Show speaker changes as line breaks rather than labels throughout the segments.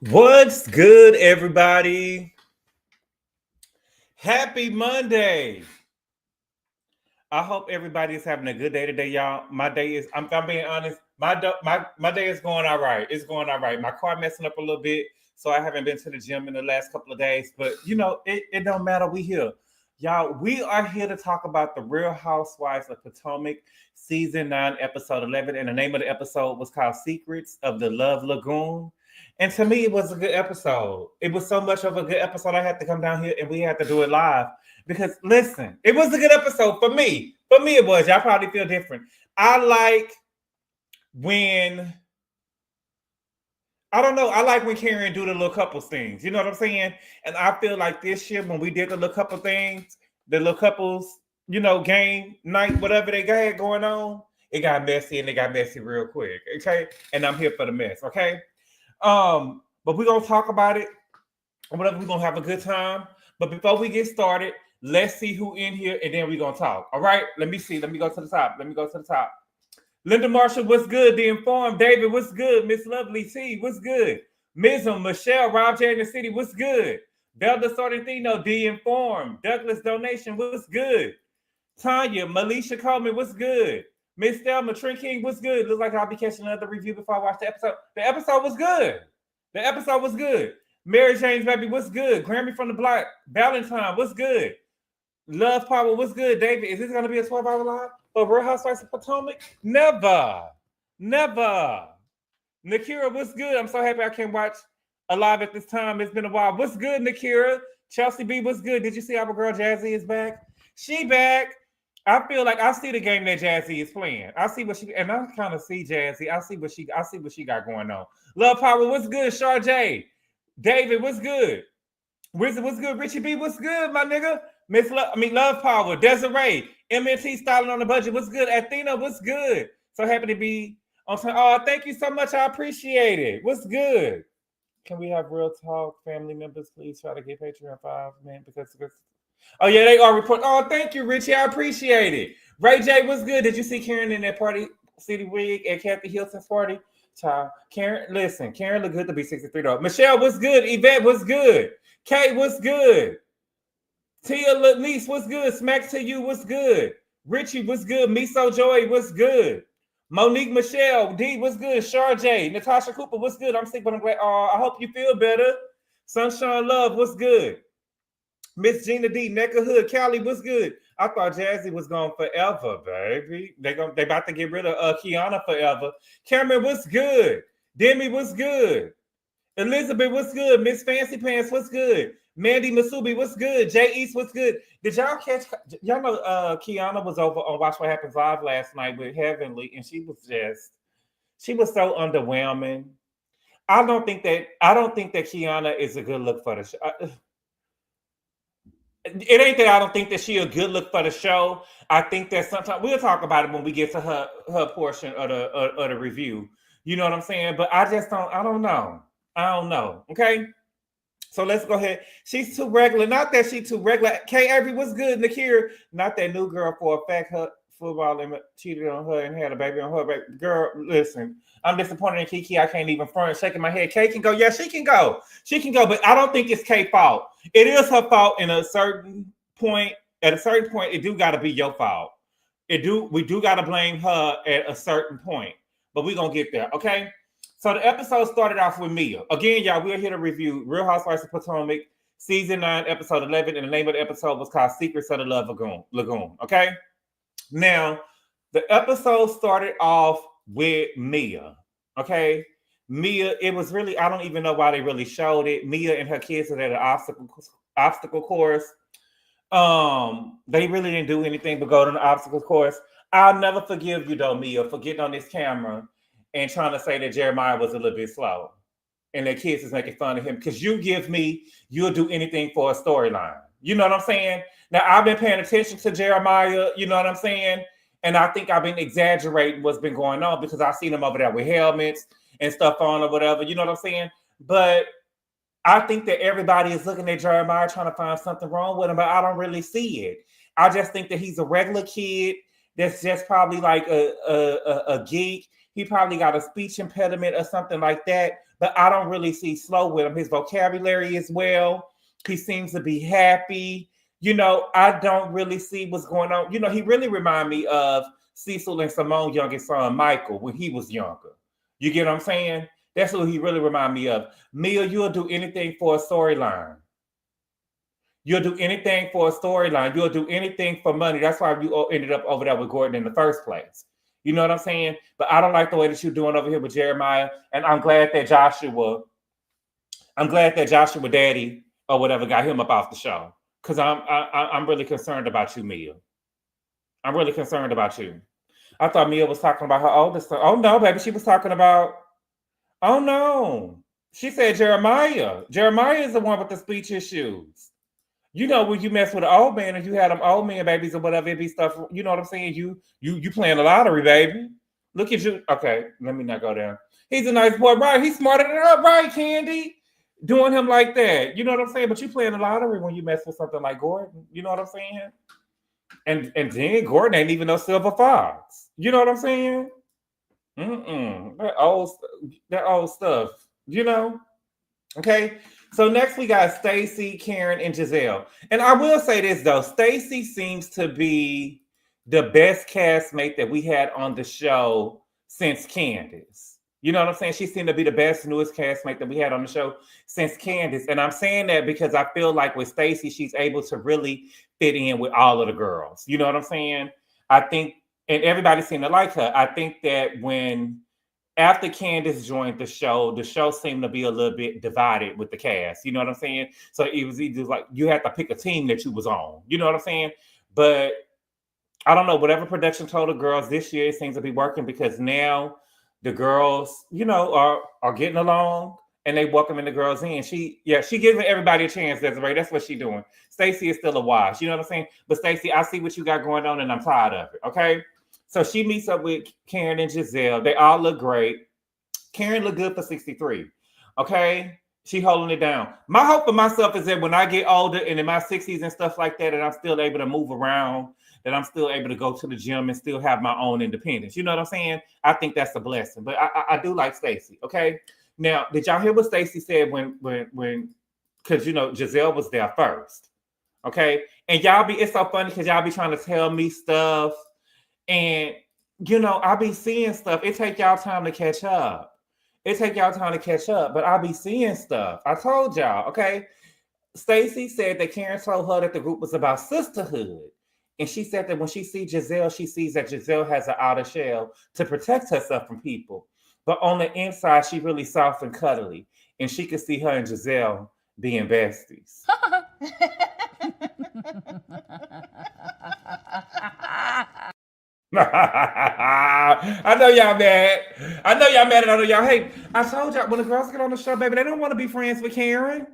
What's good, everybody? Happy Monday. I hope everybody is having a good day today, y'all. My day is, I'm being honest, my day is going all right. It's going all right. My car messing up a little bit, so I haven't been to the gym in the last couple of days. But, you know, it don't matter. We here. Y'all, we are here to talk about the Real Housewives of Potomac, Season 9, Episode 11. And the name of the episode was called Secrets of the Love Lagoon. And to me, it was a good episode. It was so much of a good episode, I had to come down here and we had to do it live. Because, listen, it was a good episode for me. For me, it was. Y'all probably feel different. I like when Karen do the little couples things. You know what I'm saying? And I feel like this year, when we did the little couple things, the little couples, you know, game night, whatever they got going on, it got messy and it got messy real quick. Okay? And I'm here for the mess. Okay? But we're gonna talk about it. Whatever, we're gonna have a good time. But before we get started, let's see who in here, and then we're gonna talk. All right, let me see. Let me go to the top. Linda Marshall, what's good? The Informed. David, what's good? Miss Lovely T, what's good? Mism, Michelle, Rob J in the City, what's good? Belda Sorrentino, The Informed. Douglas Donation, what's good? Tanya, Melisha Coleman, what's good? Miss Thelma, Trent King, what's good? Looks like I'll be catching another review before I watch the episode. The episode was good. Mary James, baby, what's good? Grammy from the Block. Valentine, what's good? Love Power, what's good? David, is this going to be a 12-hour live for Real Housewives of Potomac? Never. Nakira, what's good? I'm so happy I can watch a live at this time. It's been a while. What's good, Nakira? Chelsea B, what's good? Did you see our girl Jazzy is back? She back. I feel like I see the game that Jazzy is playing. I see what she, and I kind of see Jazzy. I see what she got going on. Love Power, what's good? Char J. David, what's good? Wizard, what's good? Richie B, what's good, my nigga? Love Power. Desiree, MNT styling on the budget, what's good? Athena, what's good? So happy to be on time. Oh, thank you so much. I appreciate it. What's good? Can we have real talk, family members? Please try to get Patreon 5, man, because oh, yeah, they are reporting. Oh, thank you, Richie. I appreciate it. Ray J, what's good? Did you see Karen in that party, City Wig at Kathy Hilton's party? Child. Karen look good to be 63 though. Michelle, what's good? Yvette, what's good? Kate, what's good? Tia Lenise, what's good? Smack to you, what's good? Richie, what's good? Miso Joy, what's good? Monique Michelle, D, what's good? Char J, Natasha Cooper, what's good? I'm sick, but I'm glad. I hope you feel better. Sunshine Love, what's good? Miss Gina D, Necka Hood, Callie, what's good? I thought Jazzy was gone forever, baby. They about to get rid of Kiana forever. Cameron, what's good? Demi, what's good? Elizabeth, what's good? Miss Fancy Pants, what's good? Mandy Masubi, what's good? Jay East, what's good? Did y'all catch? Y'all know Kiana was over on Watch What Happens Live last night with Heavenly, and she was so underwhelming. I don't think that Kiana is a good look for the show. It ain't that I don't think that she a good look for the show. I think that sometimes we'll talk about it when we get to her portion of the review. You know what I'm saying? But I don't know. Okay. So let's go ahead. She's too regular. Not that she's too regular. Kay Avery, what's good? Nakir, not that new girl for a fact. Her football and cheated on her and had a baby on her. But girl, listen, I'm disappointed in Kiki. I can't even front, shaking my head. Kay can go. Yeah, she can go. But I don't think it's Kay's fault. It is her fault in a certain point. At a certain point, it do got to be your fault. We do got to blame her at a certain point. But we're going to get there, okay? So the episode started off with Mia. Again, y'all, we're here to review Real Housewives of Potomac, Season 9, Episode 11. And the name of the episode was called Secrets of the Love Lagoon, okay? Now, the episode started off with Mia, okay? Mia, it was really, I don't even know why they really showed it. Mia and her kids are at an obstacle course. They really didn't do anything but go to the obstacle course. I'll never forgive you though, Mia, for getting on this camera and trying to say that Jeremiah was a little bit slow and their kids is making fun of him because you'll do anything for a storyline. You know what I'm saying? Now, I've been paying attention to Jeremiah, you know what I'm saying? And I think I've been exaggerating what's been going on because I've seen him over there with helmets and stuff on or whatever, you know what I'm saying? But I think that everybody is looking at Jeremiah trying to find something wrong with him, but I don't really see it. I just think that he's a regular kid that's just probably like a geek. He probably got a speech impediment or something like that, but I don't really see slow with him. His vocabulary is well. He seems to be happy. You know, I don't really see what's going on. You know, he really remind me of Cecil and Simone's youngest son, Michael, when he was younger. You get what I'm saying? That's who he really remind me of. Mia, you'll do anything for a storyline. You'll do anything for a storyline. You'll do anything for money. That's why you ended up over there with Gordon in the first place. You know what I'm saying? But I don't like the way that you're doing over here with Jeremiah. And I'm glad that Joshua Daddy or whatever got him up off the show. Because I'm really concerned about you, Mia. I'm really concerned about you. I thought Mia was talking about her oldest son. Oh no, baby, she was talking about. Oh no, she said Jeremiah. Jeremiah is the one with the speech issues. You know, when you mess with an old man and you had them old man babies or whatever, it be stuff. You know what I'm saying? You playing the lottery, baby. Look at you. Okay, let me not go down. He's a nice boy, right? He's smarter than her, right, Candy? Doing him like that. You know what I'm saying? But you playing the lottery when you mess with something like Gordon. You know what I'm saying? And then Gordon ain't even no silver fox. You know what I'm saying? That old stuff. You know? Okay. So next we got Stacy, Karen, and Gizelle. And I will say this though, Stacy seems to be the best castmate that we had on the show since Candace. You know what I'm saying? She seemed to be the best, newest castmate that we had on the show since Candace. And I'm saying that because I feel like with Stacy, she's able to really fit in with all of the girls. You know what I'm saying? I think, and everybody seemed to like her. I think that after Candace joined the show seemed to be a little bit divided with the cast. You know what I'm saying? So it was either like you had to pick a team that you was on. You know what I'm saying? But I don't know, whatever production told the girls this year, it seems to be working because now the girls, you know, are getting along and they welcoming the girls in. She giving everybody a chance, Desiree. That's what she doing. Stacey is still a wash. You know what I'm saying? But Stacey, I see what you got going on and I'm tired of it. Okay. So she meets up with Karen and Gizelle. They all look great. Karen look good for 63. Okay. She holding it down. My hope for myself is that when I get older and in my 60s and stuff like that, and I'm still able to move around, that I'm still able to go to the gym and still have my own independence. You know what I'm saying? I think that's a blessing. But I do like Stacey. Okay. Now, did y'all hear what Stacey said when because you know Gizelle was there first? Okay. And it's so funny because y'all be trying to tell me stuff. And you know, I be seeing stuff. It take y'all time to catch up. But I be seeing stuff. I told y'all, okay. Stacey said that Karen told her that the group was about sisterhood. And she said that when she sees Gizelle, she sees that Gizelle has an outer shell to protect herself from people. But on the inside, she really soft and cuddly. And she could see her and Gizelle being besties. I know y'all mad. I know y'all hate. I told y'all when the girls get on the show, baby, they don't want to be friends with Karen.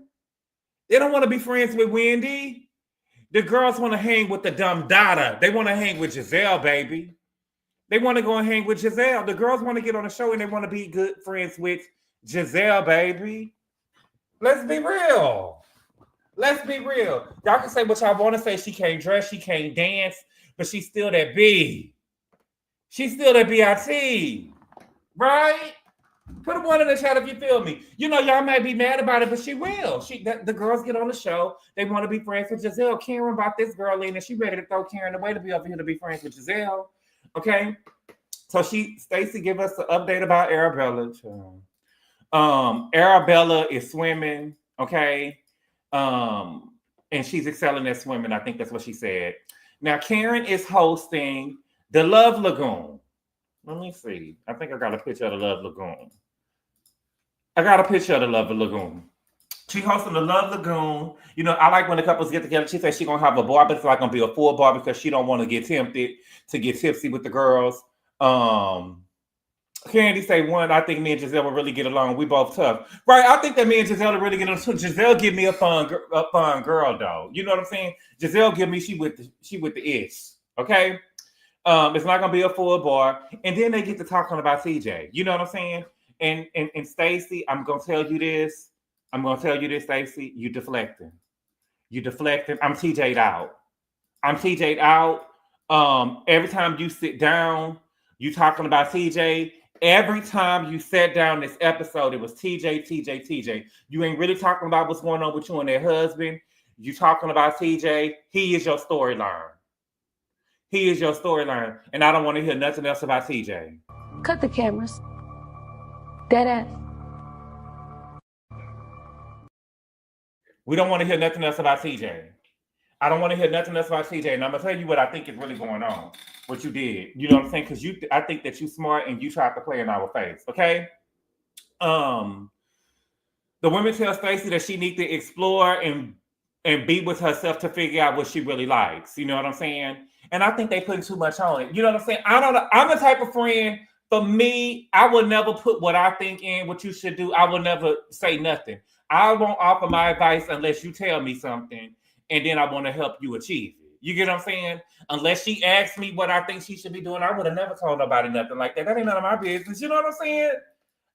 They don't want to be friends with Wendy. The girls want to hang with the dumb Dada. They want to hang with Gizelle, baby. They want to go and hang with Gizelle. The girls want to get on the show and they want to be good friends with Gizelle, baby. Let's be real. Y'all can say what y'all want to say. She can't dress, she can't dance, but she's still that B. She's still that BIT. Right? Put a one in the chat if you feel me. You know, y'all might be mad about it, but she will. The girls get on the show. They want to be friends with Gizelle. Karen brought this girl in, and she ready to throw Karen away to be over here to be friends with Gizelle. Okay? So Stacey give us an update about Arabella. Arabella is swimming, okay? And she's excelling at swimming. I think that's what she said. Now, Karen is hosting the Love Lagoon. Let me see. I think I got a picture of the Love Lagoon. She hosting the Love Lagoon. You know, I like when the couples get together. She said she's going to have a bar, but it's not going to be a full bar because she don't want to get tempted to get tipsy with the girls. Candy say one, I think me and Gizelle will really get along. We both tough. Right, I think that me and Gizelle will really get along too. Gizelle give me a fun girl though. You know what I'm saying? Gizelle give me, she with the itch. Okay? It's not gonna be a full bar. And then they get to talking about TJ. You know what I'm saying? And Stacey, I'm gonna tell you this. Stacey, you deflecting. You deflecting. I'm TJ'd out. Every time you sit down, you talking about TJ. Every time you sat down this episode, it was TJ. You ain't really talking about what's going on with you and their husband. You talking about TJ. He is your storyline. And I don't want to hear nothing else about TJ.
Cut the cameras. Dead ass.
We don't want to hear nothing else about TJ. I don't want to hear nothing else about TJ. And I'm going to tell you what I think is really going on. What you did. You know what I'm saying? Because I think that you smart and you tried to play in our face. Okay? The women tell Stacey that she needs to explore and be with herself to figure out what she really likes. You know what I'm saying? And I think they putting too much on it. You know what I'm saying? I don't know. I'm the type of friend, for me, I will never put what I think in, what you should do. I will never say nothing. I won't offer my advice unless you tell me something, and then I want to help you achieve it. You get what I'm saying? Unless she asks me what I think she should be doing, I would have never told nobody nothing like that. That ain't none of my business. You know what I'm saying?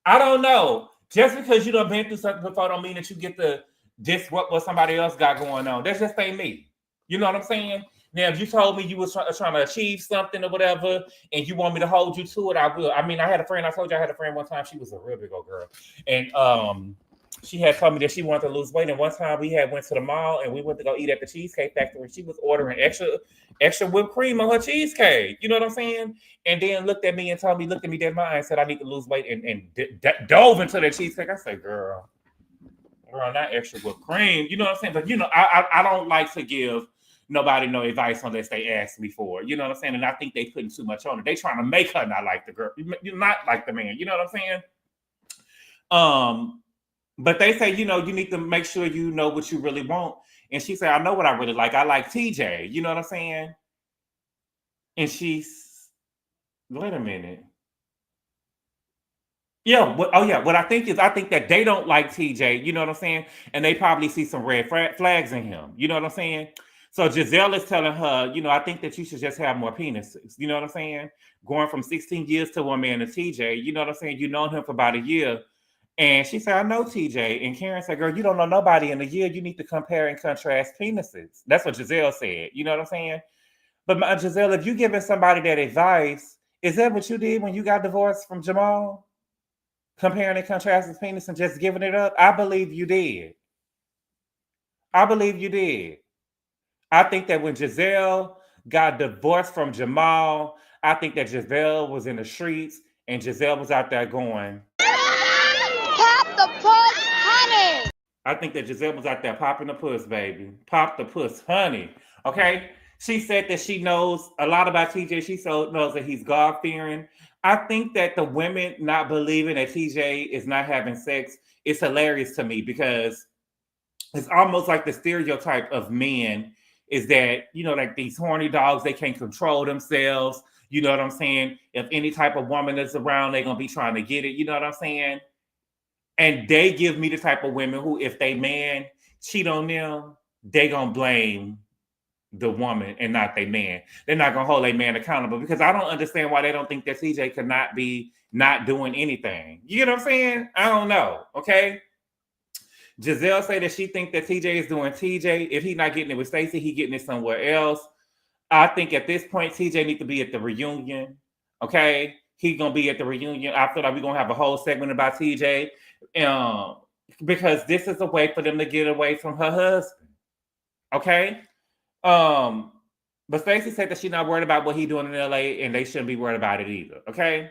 I don't know. Just because you done been through something before don't mean that you get to disrupt what somebody else got going on. That just ain't me. You know what I'm saying? Now, if you told me you was trying to achieve something or whatever, and you want me to hold you to it, I will. I mean, I told you I had a friend one time, she was a real big old girl. And she had told me that she wanted to lose weight. And one time we went to the mall and we went to go eat at the Cheesecake Factory. She was ordering extra whipped cream on her cheesecake. You know what I'm saying? And then looked at me dead in my eye and said, I need to lose weight, and dove into the cheesecake. I said, girl, not extra whipped cream. You know what I'm saying? But, you know, I don't like to give nobody no advice unless they ask me for it. You know what I'm saying? And I think they putting too much on it. They trying to make her not like the girl. You're not like the man. You know what I'm saying? But they say, you know, you need to make sure you know what you really want. And she said, I know what I really like. I like TJ. You know what I'm saying? And she's, wait a minute. Yeah. What I think that they don't like TJ. You know what I'm saying? And they probably see some red flags in him. You know what I'm saying? So Gizelle is telling her, you know, I think that you should just have more penises. You know what I'm saying? Going from 16 years to one man to TJ. You know what I'm saying? You known him for about a year. And she said, I know TJ. And Karen said, girl, you don't know nobody in a year. You need to compare and contrast penises. That's what Gizelle said. You know what I'm saying? But Gizelle, if you giving somebody that advice, is that what you did when you got divorced from Jamal? Comparing and contrasting penis and just giving it up? I believe you did. I think that when Gizelle got divorced from Jamal, I think that Gizelle was in the streets and Gizelle was out there going, pop the puss, honey. I think that Gizelle was out there popping the puss, baby. Pop the puss, honey. Okay? She said that she knows a lot about TJ. She knows that he's God-fearing. I think that the women not believing that TJ is not having sex is hilarious to me, because it's almost like the stereotype of men is that, you know, like these horny dogs, they can't control themselves. You know what I'm saying? If any type of woman is around, they're going to be trying to get it. You know what I'm saying? And they give me the type of women who, if they man cheat on them, they going to blame the woman and not their man. They're not going to hold their man accountable, because I don't understand why they don't think that TJ could not be not doing anything. You know what I'm saying? I don't know. Okay. Gizelle say that she think that TJ is doing TJ. If he's not getting it with Stacey, he getting it somewhere else. I think at this point, TJ need to be at the reunion. Okay. He's going to be at the reunion. I feel like we're going to have a whole segment about TJ. Because this is a way for them to get away from her husband. Okay. But Stacey said that she's not worried about what he's doing in LA, and they shouldn't be worried about it either. Okay.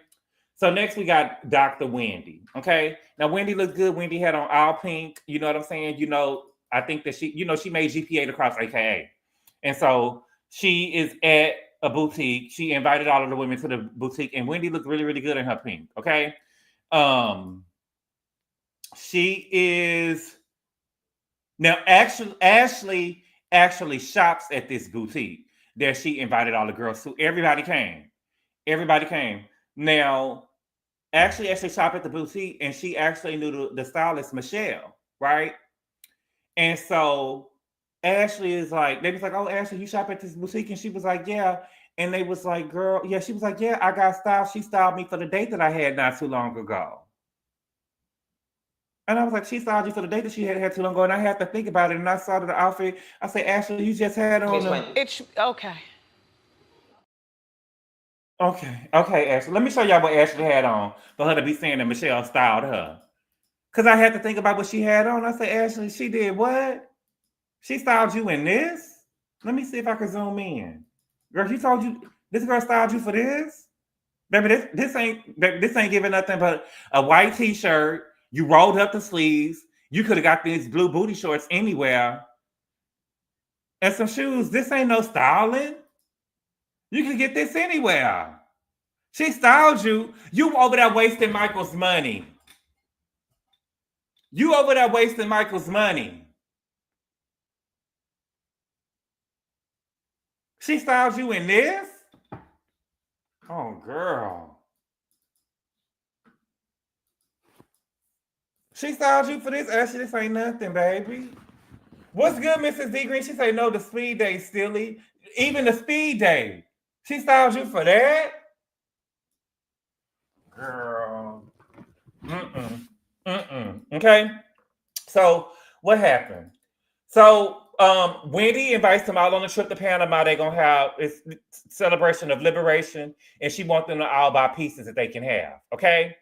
So next we got Dr. Wendy. Okay. Now Wendy looks good. Wendy had on all pink. You know what I'm saying? You know, I think that she made GPA across AKA. And so she is at a boutique. She invited all of the women to the boutique, and Wendy looked really, really good in her pink. Okay. She is now Ashley actually shops at this boutique that she invited all the girls to. Everybody came. Now, actually shopped at the boutique, and she actually knew the stylist Michelle, right? And so Ashley is like, they was like, "Oh, Ashley, you shop at this boutique?" And she was like, "Yeah." And they was like, "Girl, yeah." She was like, "Yeah, I got styled. She styled me for the date that I had not too long ago." And I was like, "She styled you for the date that she had too long ago." And I had to think about it. And I saw the outfit. I said, "Ashley, you just had on a."
It's okay.
Okay, Ashley. Let me show y'all what Ashley had on for her to be saying that Michelle styled her. Cause I had to think about what she had on. I said, "Ashley, she did what? She styled you in this? Let me see if I can zoom in. Girl, she told you this girl styled you for this? Baby, this ain't giving nothing but a white t-shirt. You rolled up the sleeves. You could have got these blue booty shorts anywhere. And some shoes. This ain't no styling. You can get this anywhere. She styled you. You over there wasting Michael's money. You over there wasting Michael's money. She styled you in this? Oh, girl. She styled you for this? Ashley, this ain't nothing, baby. What's good, Mrs. D Green? She say, no, the speed day, silly. Even the speed day. She styled you for that? Girl. Okay. So what happened? So Wendy invites them all on a trip to Panama. They're gonna have it's celebration of liberation, and she wants them to all buy pieces that they can have. Okay.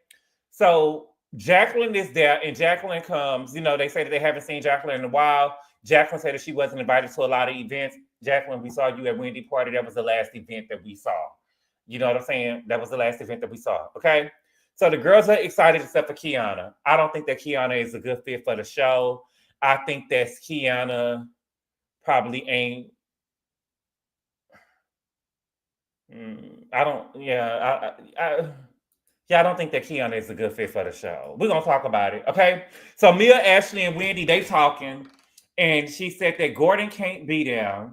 So Jacqueline is there, and Jacqueline comes. You know, they say that they haven't seen Jacqueline in a while. Jacqueline said that she wasn't invited to a lot of events. Jacqueline, we saw you at Wendy party. That was the last event that we saw. You know what I'm saying? That was the last event that we saw. Okay. So the girls are excited except for Kiana. I don't think that Kiana is a good fit for the show. I think that Kiana probably ain't. I don't. Yeah. I don't think that Kiana is a good fit for the show. We're gonna talk about it, okay? So Mia, Ashley, and Wendy, they talking, and she said that Gordon can't be there.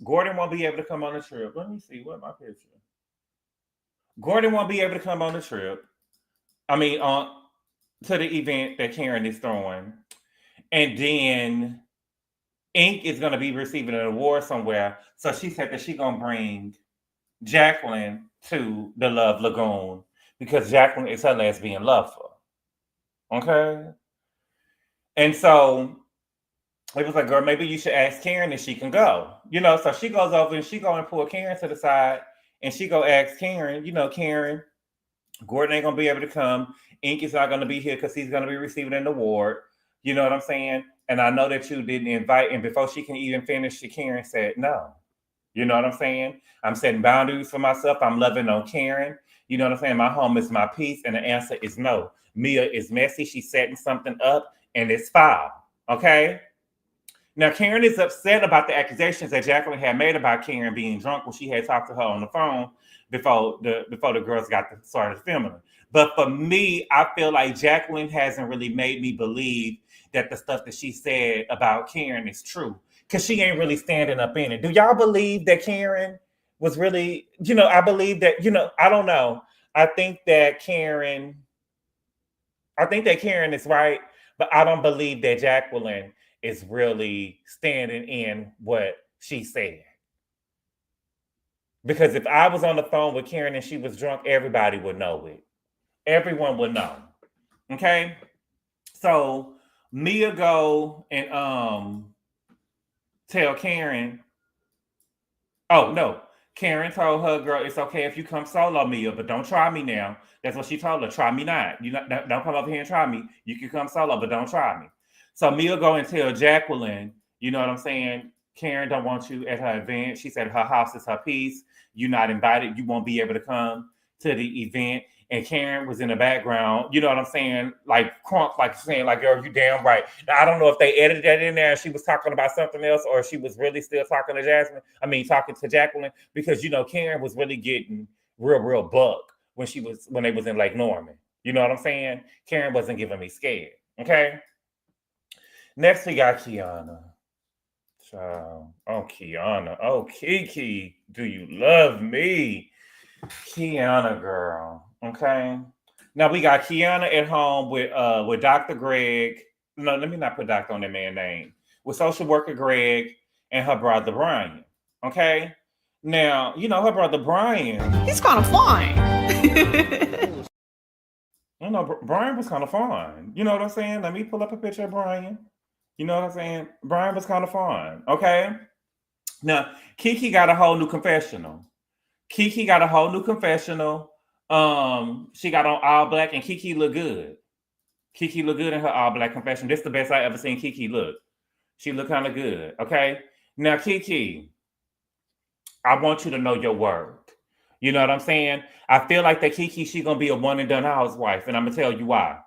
Gordon won't be able to come on the trip. Let me see, what my picture? Gordon won't be able to come on the trip. I mean, on to the event that Karen is throwing, and then Ink is gonna be receiving an award somewhere. So she said that she's gonna bring Jacqueline to the Love Lagoon because Jacqueline is her lesbian lover. Okay. And so it was like, girl, maybe you should ask Karen if she can go. You know, so she goes over and she go and pull Karen to the side and she go ask Karen, you know, Karen, Gordon ain't gonna be able to come. Ink is not gonna be here because he's gonna be receiving an award. You know what I'm saying? And I know that you didn't invite. And before she can even finish, Karen said no. You know what I'm saying? I'm setting boundaries for myself. I'm loving on Karen. You know what I'm saying? My home is my peace. And the answer is no. Mia is messy. She's setting something up and it's foul. Okay? Now, Karen is upset about the accusations that Jacqueline had made about Karen being drunk when she had talked to her on the phone before the girls got started filming. But for me, I feel like Jacqueline hasn't really made me believe that the stuff that she said about Karen is true because she ain't really standing up in it. Do y'all believe that Karen was really, I believe that, I don't know. I think that Karen is right, but I don't believe that Jacqueline is really standing in what she said. Because if I was on the phone with Karen and she was drunk, everybody would know it. Everyone would know. Okay? So Mia go and tell Karen, oh no. Karen told her girl, it's okay if you come solo, Mia, but don't try me now. That's what she told her. Try me not. Don't come over here and try me. You can come solo, but don't try me. So Mia go and tell Jacqueline, you know what I'm saying? Karen don't want you at her event. She said her house is her piece. You're not invited. You won't be able to come to the event. And Karen was in the background, you know what I'm saying? Like crunk, like saying, like, girl, you damn right. Now, I don't know if they edited that in there and she was talking about something else or she was really still talking to talking to Jacqueline, because Karen was really getting real buck when they was in Lake Norman. You know what I'm saying? Karen wasn't giving me scared. Okay. Next we got Kiana. So, oh Kiana. Oh Kiki. Do you love me? Kiana girl. Okay. Now we got Kiana at home with Dr. Greg. No, let me not put Doctor on that man's name. With social worker Greg and her brother Brian. Okay. Now, her brother Brian.
He's kind of fine.
Brian was kind of fun. You know what I'm saying? Let me pull up a picture of Brian. You know what I'm saying? Brian was kind of fun. Okay. Now, Kiki got a whole new confessional. She got on all black, and Kiki look good. Kiki look good in her all black confession. This is the best I ever seen Kiki look. She look kind of good. Okay. Now, Kiki, I want you to know your worth. You know what I'm saying? I feel like that Kiki, she gonna be a one and done housewife, and I'm gonna tell you why.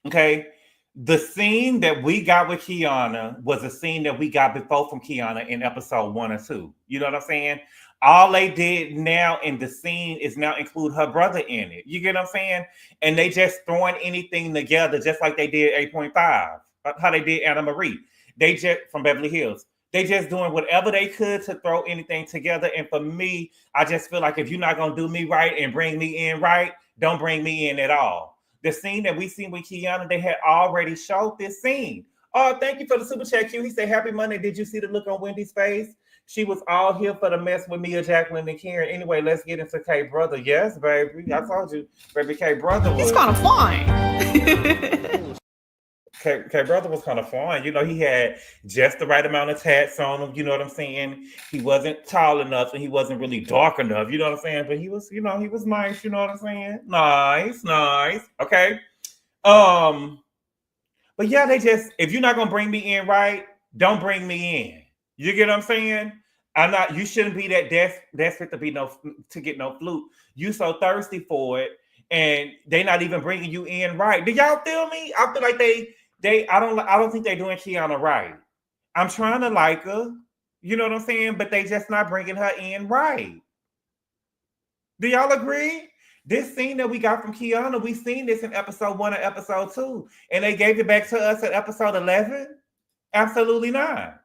Okay. The scene that we got with Kiana was a scene that we got before from Kiana in episode 1 and 2. You know what I'm saying? All they did now in the scene is now include her brother in it. You get what I'm saying? And they just throwing anything together, just like they did 8.5, how they did Anna Marie. They just from Beverly Hills. They just doing whatever they could to throw anything together. And for me, I just feel like if you're not gonna do me right and bring me in right, don't bring me in at all. The scene that we seen with Kiana, they had already showed this scene. Oh, thank you for the super chat, Q. He said, happy Monday. Did you see the look on Wendy's face? She was all here for the mess with Mia, Jacqueline, and Karen. Anyway, let's get into K Brother. Yes, baby. I told you, baby, K Brother was.
He's kind of fine.
K Brother was kind of fun. He had just the right amount of tats on him. You know what I'm saying? He wasn't tall enough and he wasn't really dark enough. You know what I'm saying? But he was, he was nice. You know what I'm saying? Nice. Okay. But yeah, if you're not gonna bring me in right, don't bring me in. You get what I'm saying? You shouldn't be that desperate to get no flute. You so thirsty for it, and they not even bringing you in right. Do y'all feel me? I feel like I don't think they're doing Kiana right. I'm trying to like her, you know what I'm saying? But they just not bringing her in right. Do y'all agree? This scene that we got from Kiana, we seen this in episode 1 and episode 2, and they gave it back to us at episode 11. Absolutely not.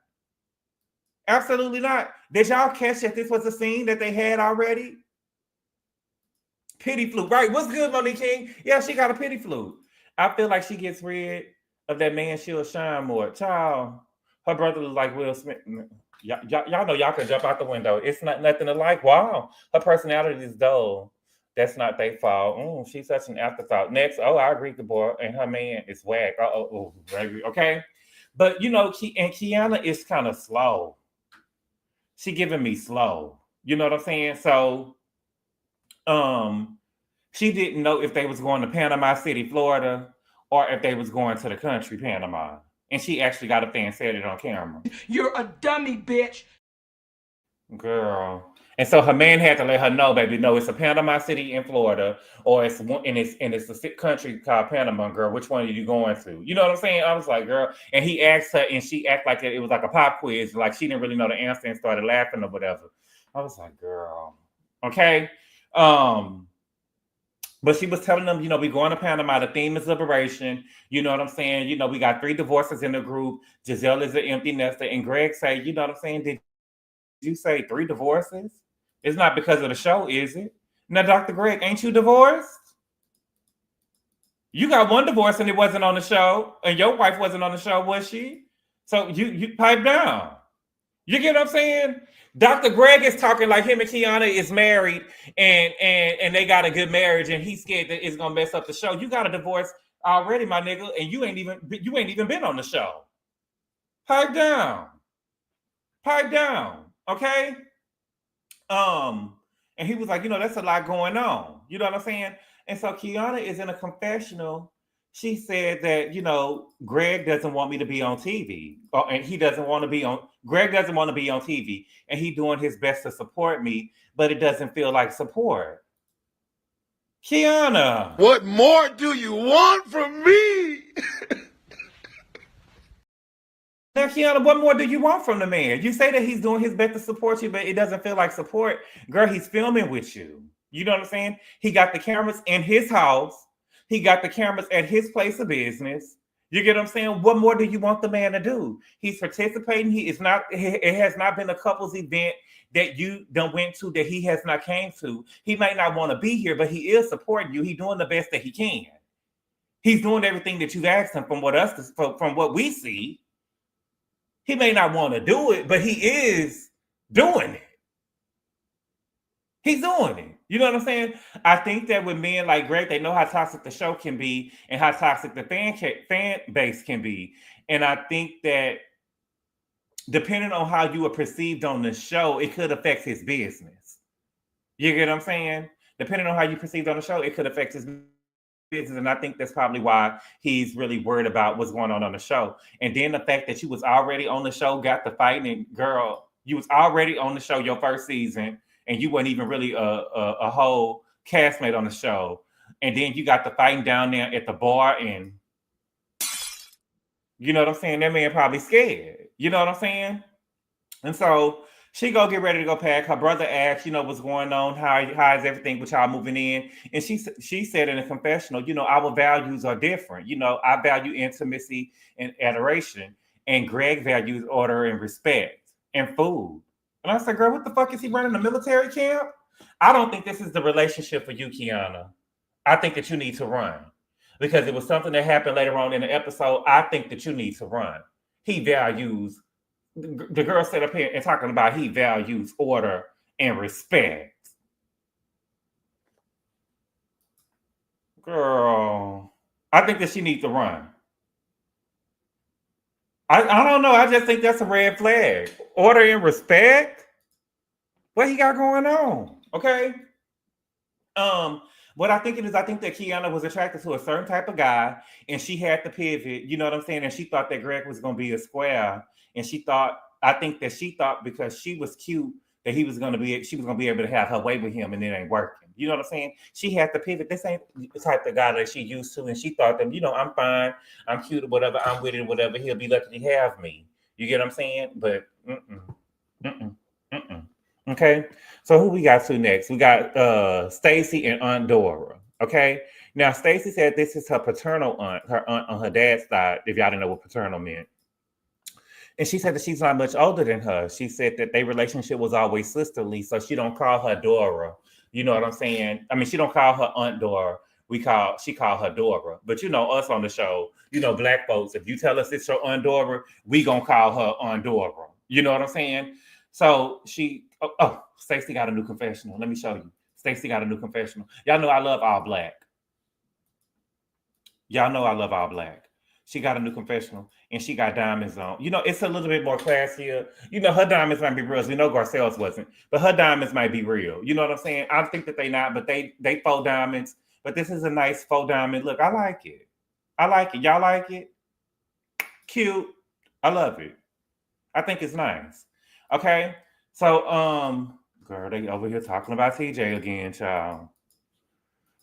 Absolutely not. Did y'all catch that this was a scene that they had already? Pity flute, right? What's good, Monique King? Yeah, she got a pity flute. I feel like she gets rid of that man, she'll shine more. Child, her brother was like Will Smith. Y'all know y'all can jump out the window. It's not nothing to like. Wow, her personality is dull. That's not their fault. She's such an afterthought. Next, I agree, Gabor, and her man is whack. Baby, okay. But Kiana is kind of slow. She giving me slow. You know what I'm saying? So, she didn't know if they was going to Panama City, Florida, or if they was going to the country, Panama. And she actually got up there and said it on camera.
You're a dummy, bitch.
Girl. And so her man had to let her know, baby, no, it's a Panama City in Florida, or it's a country called Panama, girl. Which one are you going to? You know what I'm saying? I was like, girl. And he asked her, and she acted like it was like a pop quiz, like she didn't really know the answer and started laughing or whatever. I was like, girl. Okay. But she was telling them, we going to Panama. The theme is liberation. You know what I'm saying? We got 3 divorces in the group. Gizelle is an empty nester. And Greg say, you know what I'm saying? Did you say 3 divorces? It's not because of the show, is it? Now, Dr. Greg, ain't you divorced? You got 1 divorce and it wasn't on the show. And your wife wasn't on the show, was she? So you pipe down. You get what I'm saying? Dr. Greg is talking like him and Kiana is married and they got a good marriage and he's scared that it's gonna mess up the show. You got a divorce already, my nigga, and you ain't even been on the show. Pipe down, okay? And he was like, that's a lot going on. You know what I'm saying? And so Kiana is in a confessional. She said that, Greg doesn't want me to be on TV. And he doesn't want to be on, Greg doesn't want to be on TV. And he's doing his best to support me, but it doesn't feel like support. Kiana.
What more do you want from me?
Now, Kiana, what more do you want from the man? You say that he's doing his best to support you, but it doesn't feel like support. Girl, he's filming with you. You know what I'm saying? He got the cameras in his house. He got the cameras at his place of business. You get what I'm saying? What more do you want the man to do? He's participating. He is not. It has not been a couples event that you done went to that he has not came to. He might not want to be here, but he is supporting you. He's doing the best that he can. He's doing everything that you've asked him from what we see. He may not want to do it, but he is doing it. He's doing it. You know what I'm saying? I think that with men like Greg, they know how toxic the show can be and how toxic the fan base can be. And I think that depending on how you are perceived on the show, it could affect his business. You get what I'm saying? Depending on how you perceived on the show, it could affect his business. And I think that's probably why he's really worried about what's going on the show. And then the fact that you was already on the show, got the fighting, girl, you was already on the show your first season, and you weren't even really a whole castmate on the show. And then you got the fighting down there at the bar, and you know what I'm saying? That man probably scared. You know what I'm saying? And so she go get ready to go pack. Her brother asked, what's going on? How is everything with y'all moving in? And she said in a confessional, our values are different. I value intimacy and adoration. And Greg values order and respect and food. And I said, girl, what the fuck is he running a military camp? I don't think this is the relationship for you, Kiana. I think that you need to run. Because it was something that happened later on in the episode. I think that you need to run. He values, the girl sat up here and talking about he values order and respect. Girl, I think that she needs to run. I don't know. I just think that's a red flag. Order and respect? What he got going on? Okay. What I think it is, I think that Kiana was attracted to a certain type of guy, and she had to pivot. You know what I'm saying? And she thought that Greg was going to be a square, and I think that she thought because she was cute that she was going to be able to have her way with him, and it ain't working. You know what I'm saying? She had to pivot. This ain't the type of guy that she used to, and she thought that, I'm fine, I'm cute or whatever, I'm with it, whatever. He'll be lucky to have me. You get what I'm saying? But Okay, so who we got to next? We got Stacy and Aunt Dora. Okay, now Stacy said this is her paternal aunt, her aunt on her dad's side, if y'all didn't know what paternal meant. And she said that she's not much older than her. She said that their relationship was always sisterly, so she don't call her Dora. You know what I'm saying? I mean, she don't call her Aunt Dora. She called her Dora. But us on the show, black folks, if you tell us it's your Aunt Dora, we gonna call her Aunt Dora. You know what I'm saying? So Stacey got a new confessional. Let me show you. Stacey got a new confessional. Y'all know I love all black. Y'all know I love all black. She got a new confessional, and she got diamonds on. It's a little bit more classier. Her diamonds might be real. We know Garcelle's wasn't, but her diamonds might be real. You know what I'm saying? I think that they not, but they faux diamonds. But this is a nice faux diamond. Look, I like it. Y'all like it? Cute. I love it. I think it's nice. Okay. So, girl, they over here talking about TJ again, child.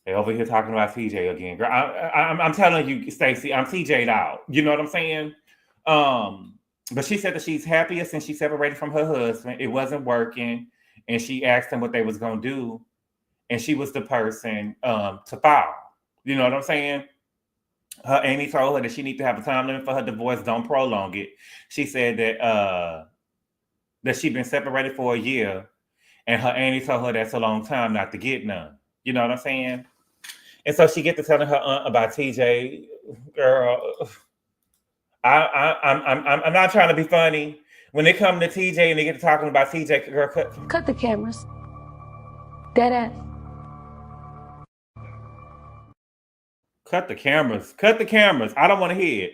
They over here talking about TJ again. Girl, I'm telling you, Stacey, I'm TJ'd out. You know what I'm saying? But she said that she's happier since she separated from her husband. It wasn't working. And she asked him what they was going to do. And she was the person to file. You know what I'm saying? Her Amy told her that she needs to have a time limit for her divorce. Don't prolong it. She said that she'd been separated for a year. And her auntie told her that's a long time not to get none. You know what I'm saying? And so she get to telling her aunt about TJ. Girl, I'm not trying to be funny. When they come to TJ and they get to talking about TJ, girl,
Cut the cameras. Dead ass.
Cut the cameras. Cut the cameras. I don't want to hear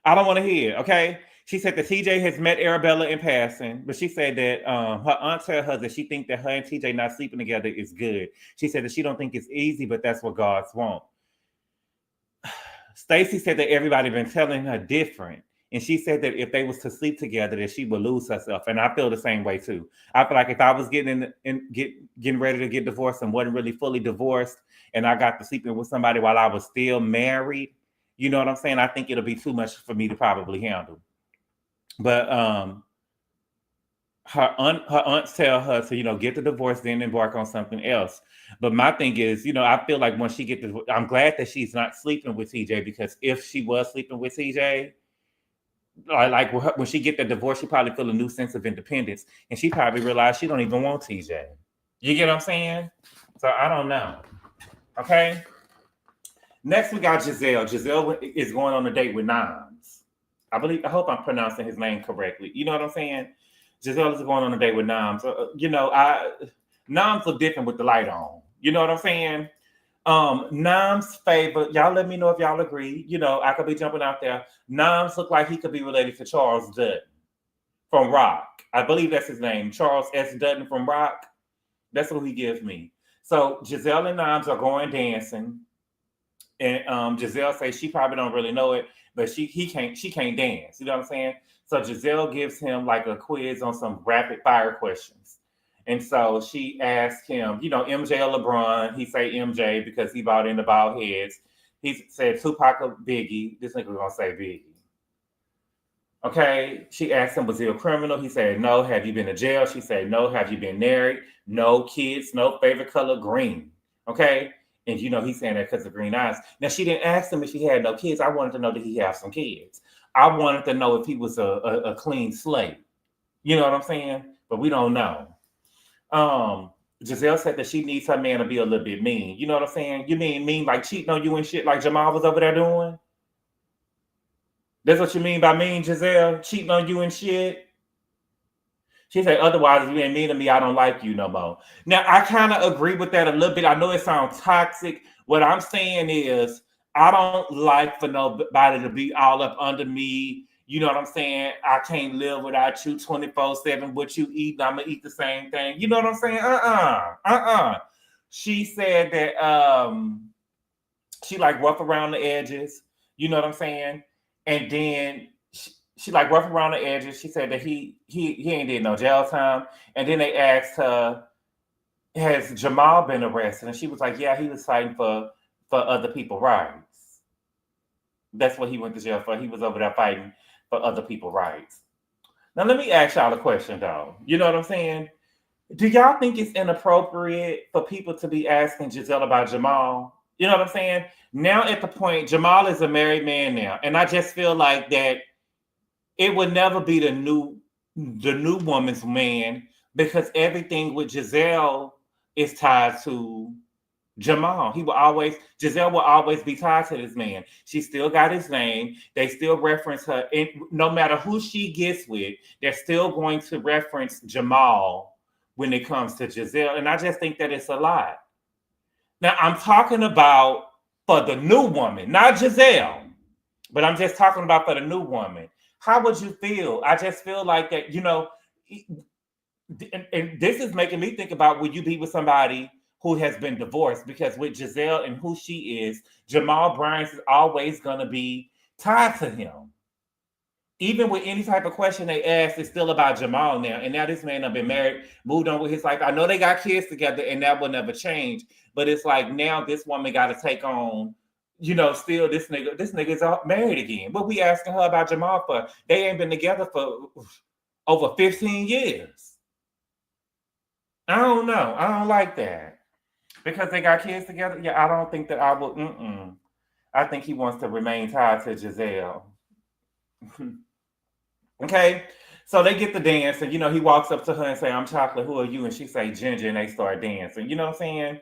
it. Okay? She said that TJ has met Arabella in passing, but she said that her aunt told her that she thinks that her and TJ not sleeping together is good. She said that she don't think it's easy, but that's what God's want. Stacy said that everybody been telling her different. And she said that if they was to sleep together, that she would lose herself. And I feel the same way too. I feel like if I was getting ready to get divorced and wasn't really fully divorced, and I got to sleeping with somebody while I was still married, you know what I'm saying? I think it'll be too much for me to probably handle. But her aunts tell her to, get the divorce, then embark on something else. But my thing is, I feel like when she get the, I'm glad that she's not sleeping with TJ, because if she was sleeping with TJ, like when she get the divorce, she probably feel a new sense of independence, and she probably realized she don't even want TJ. You get what I'm saying? So I don't know. Okay. Next, we got Gizelle. Gizelle is going on a date with Nams. I hope I'm pronouncing his name correctly. You know what I'm saying? Gizelle is going on a date with Nams. Nams look different with the light on. You know what I'm saying? Nams' favorite, y'all let me know if y'all agree. I could be jumping out there. Nams look like he could be related to Charles Dutton from RHOP. I believe that's his name. Charles S. Dutton from RHOP. That's what he gives me. So Gizelle and Nams are going dancing. And Gizelle says she probably don't really know it, but she can't dance. You know what I'm saying? So Gizelle gives him like a quiz on some rapid fire questions. And so she asked him, MJ or LeBron. He say MJ because he bought into bald heads. He said Tupac or Biggie. This nigga gonna say Biggie. Okay. She asked him, was he a criminal? He said no. Have you been to jail? She said no. Have you been married? No. Kids? No. Favorite color? Green. Okay. And he's saying that because of green eyes. Now she didn't ask him if he had no kids. I wanted to know that he have some kids. I wanted to know if he was a clean slate. You know what I'm saying? But we don't know. Gizelle said that she needs her man to be a little bit mean. You know what I'm saying? You mean like cheating on you and shit like Jamal was over there doing? That's what you mean by mean, Gizelle? Cheating on you and shit? She said, otherwise, if you ain't mean to me, I don't like you no more. Now, I kind of agree with that a little bit. I know it sounds toxic. What I'm saying is, I don't like for nobody to be all up under me. You know what I'm saying? I can't live without you 24/7. What you eat, I'm going to eat the same thing. You know what I'm saying? She said that she like rough around the edges. You know what I'm saying? And then she like rough around the edges. She said that he ain't did no jail time. And then they asked her, has Jamal been arrested? And she was like, yeah, he was fighting for other people's rights. That's what he went to jail for. He was over there fighting for other people's rights. Now, let me ask y'all a question, though. You know what I'm saying? Do y'all think it's inappropriate for people to be asking Gizelle about Jamal? You know what I'm saying? Now at the point, Jamal is a married man now. And I just feel like that it would never be the new woman's man, because everything with Gizelle is tied to Jamal. Gizelle will always be tied to this man. She still got his name. They still reference her. And no matter who she gets with, they're still going to reference Jamal when it comes to Gizelle. And I just think that it's a lot. Now, I'm talking about for the new woman, not Gizelle, but I'm just talking about for the new woman. How would you feel? I just feel like that, and this is making me think about, would you be with somebody who has been divorced? Because with Gizelle and who she is, Jamal Bryant is always going to be tied to him. Even with any type of question they ask, it's still about Jamal now. And now this man have been married, moved on with his life. I know they got kids together and that will never change. But it's like now this woman got to take on, still this nigga's married again. What we asking her about Jamal for? They ain't been together for over 15 years. I don't know. I don't like that. Because they got kids together? Yeah, I don't think that I would. I think he wants to remain tied to Gizelle. Okay? So they get the dance, and, he walks up to her and say, I'm Chocolate, who are you? And she say, Ginger, and they start dancing. You know what I'm saying?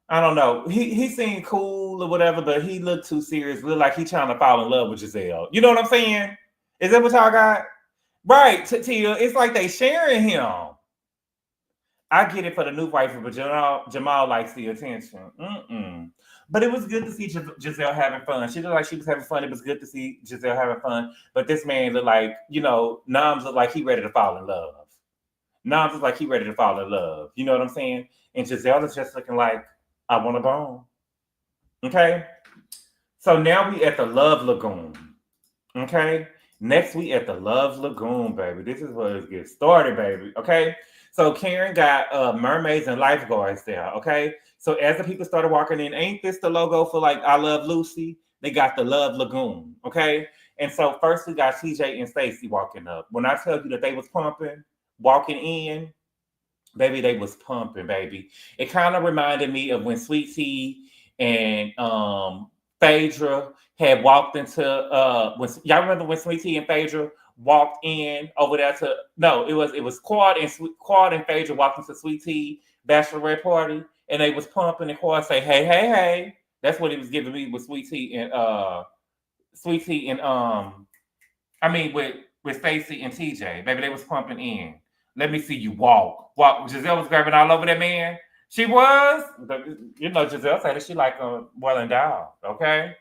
I don't know. He seemed cool or whatever, but he looked too serious. Looked like he trying to fall in love with Gizelle. You know what I'm saying? Is that what y'all got? Right, Tia. It's like they sharing him. I get it for the new wife, but Jamal likes the attention. But it was good to see Gizelle having fun. She looked like she was having fun. It was good to see Gizelle having fun. But this man looked like, Nams looked like he ready to fall in love. Nams looked like he ready to fall in love. You know what I'm saying? And Gizelle is just looking like, I want a bone. Okay? So now we at the Love Lagoon. Okay? Next we at the Love Lagoon, baby. This is where it gets started, baby. Okay? So Karen got mermaids and lifeguards there, okay? So as the people started walking in, ain't this the logo for like I Love Lucy? They got the Love Lagoon, okay? And so first we got TJ and Stacy walking up. When I tell you that they was pumping, walking in, baby, they was pumping, baby. It kind of reminded me of when Sweet Tea and Phaedra had walked into when y'all remember when Sweet Tea and Phaedra walked in over there to no, it was Quad and Phaedra walked into Sweet Tea bachelorette party and they was pumping and Quad say, hey, hey, hey. That's what he was giving me with Sweet Tea and I mean with Stacy and TJ. Baby, they was pumping in. Let me see you walk. Walk. Gizelle was grabbing all over that man. She was. You know, Gizelle said that she like a well endowed. Okay.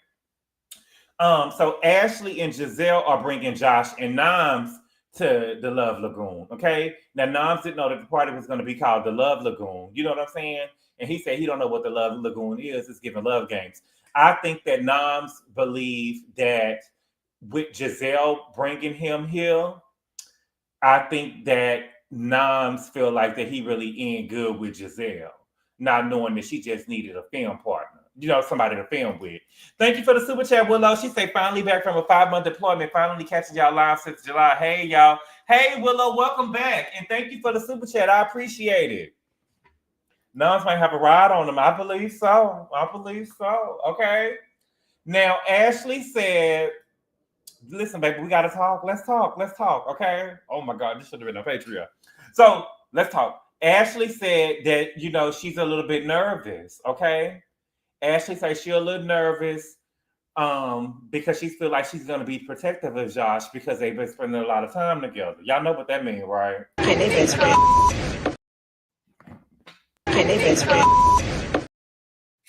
So Ashley and Gizelle are bringing Josh and Noms to the Love Lagoon. Okay. Now Noms didn't know that the party was going to be called the Love Lagoon. You know what I'm saying? And he said he don't know what the Love Lagoon is. It's giving love games. I think that Noms believe that with Gizelle bringing him here, I think that Noms feel like that he really in good with Gizelle, not knowing that she just needed a film partner. You know, somebody to film with. Thank you for the super chat, Willow. She said, finally back from a 5-month deployment, finally catching y'all live since July. Hey, y'all. Hey, Willow, welcome back. And thank you for the super chat. I appreciate it. Noms might have a ride on them. I believe so. Okay. Now, Ashley said, listen, baby, we got to talk. Let's talk. Okay. Oh, my God. This should have been on Patreon. So let's talk. Ashley said that, you know, she's a little bit nervous. Okay. Ashley says she's a little nervous because she feels like she's going to be protective of Josh because they've been spending a lot of time together. Y'all know what that means, right?
Can they best friends?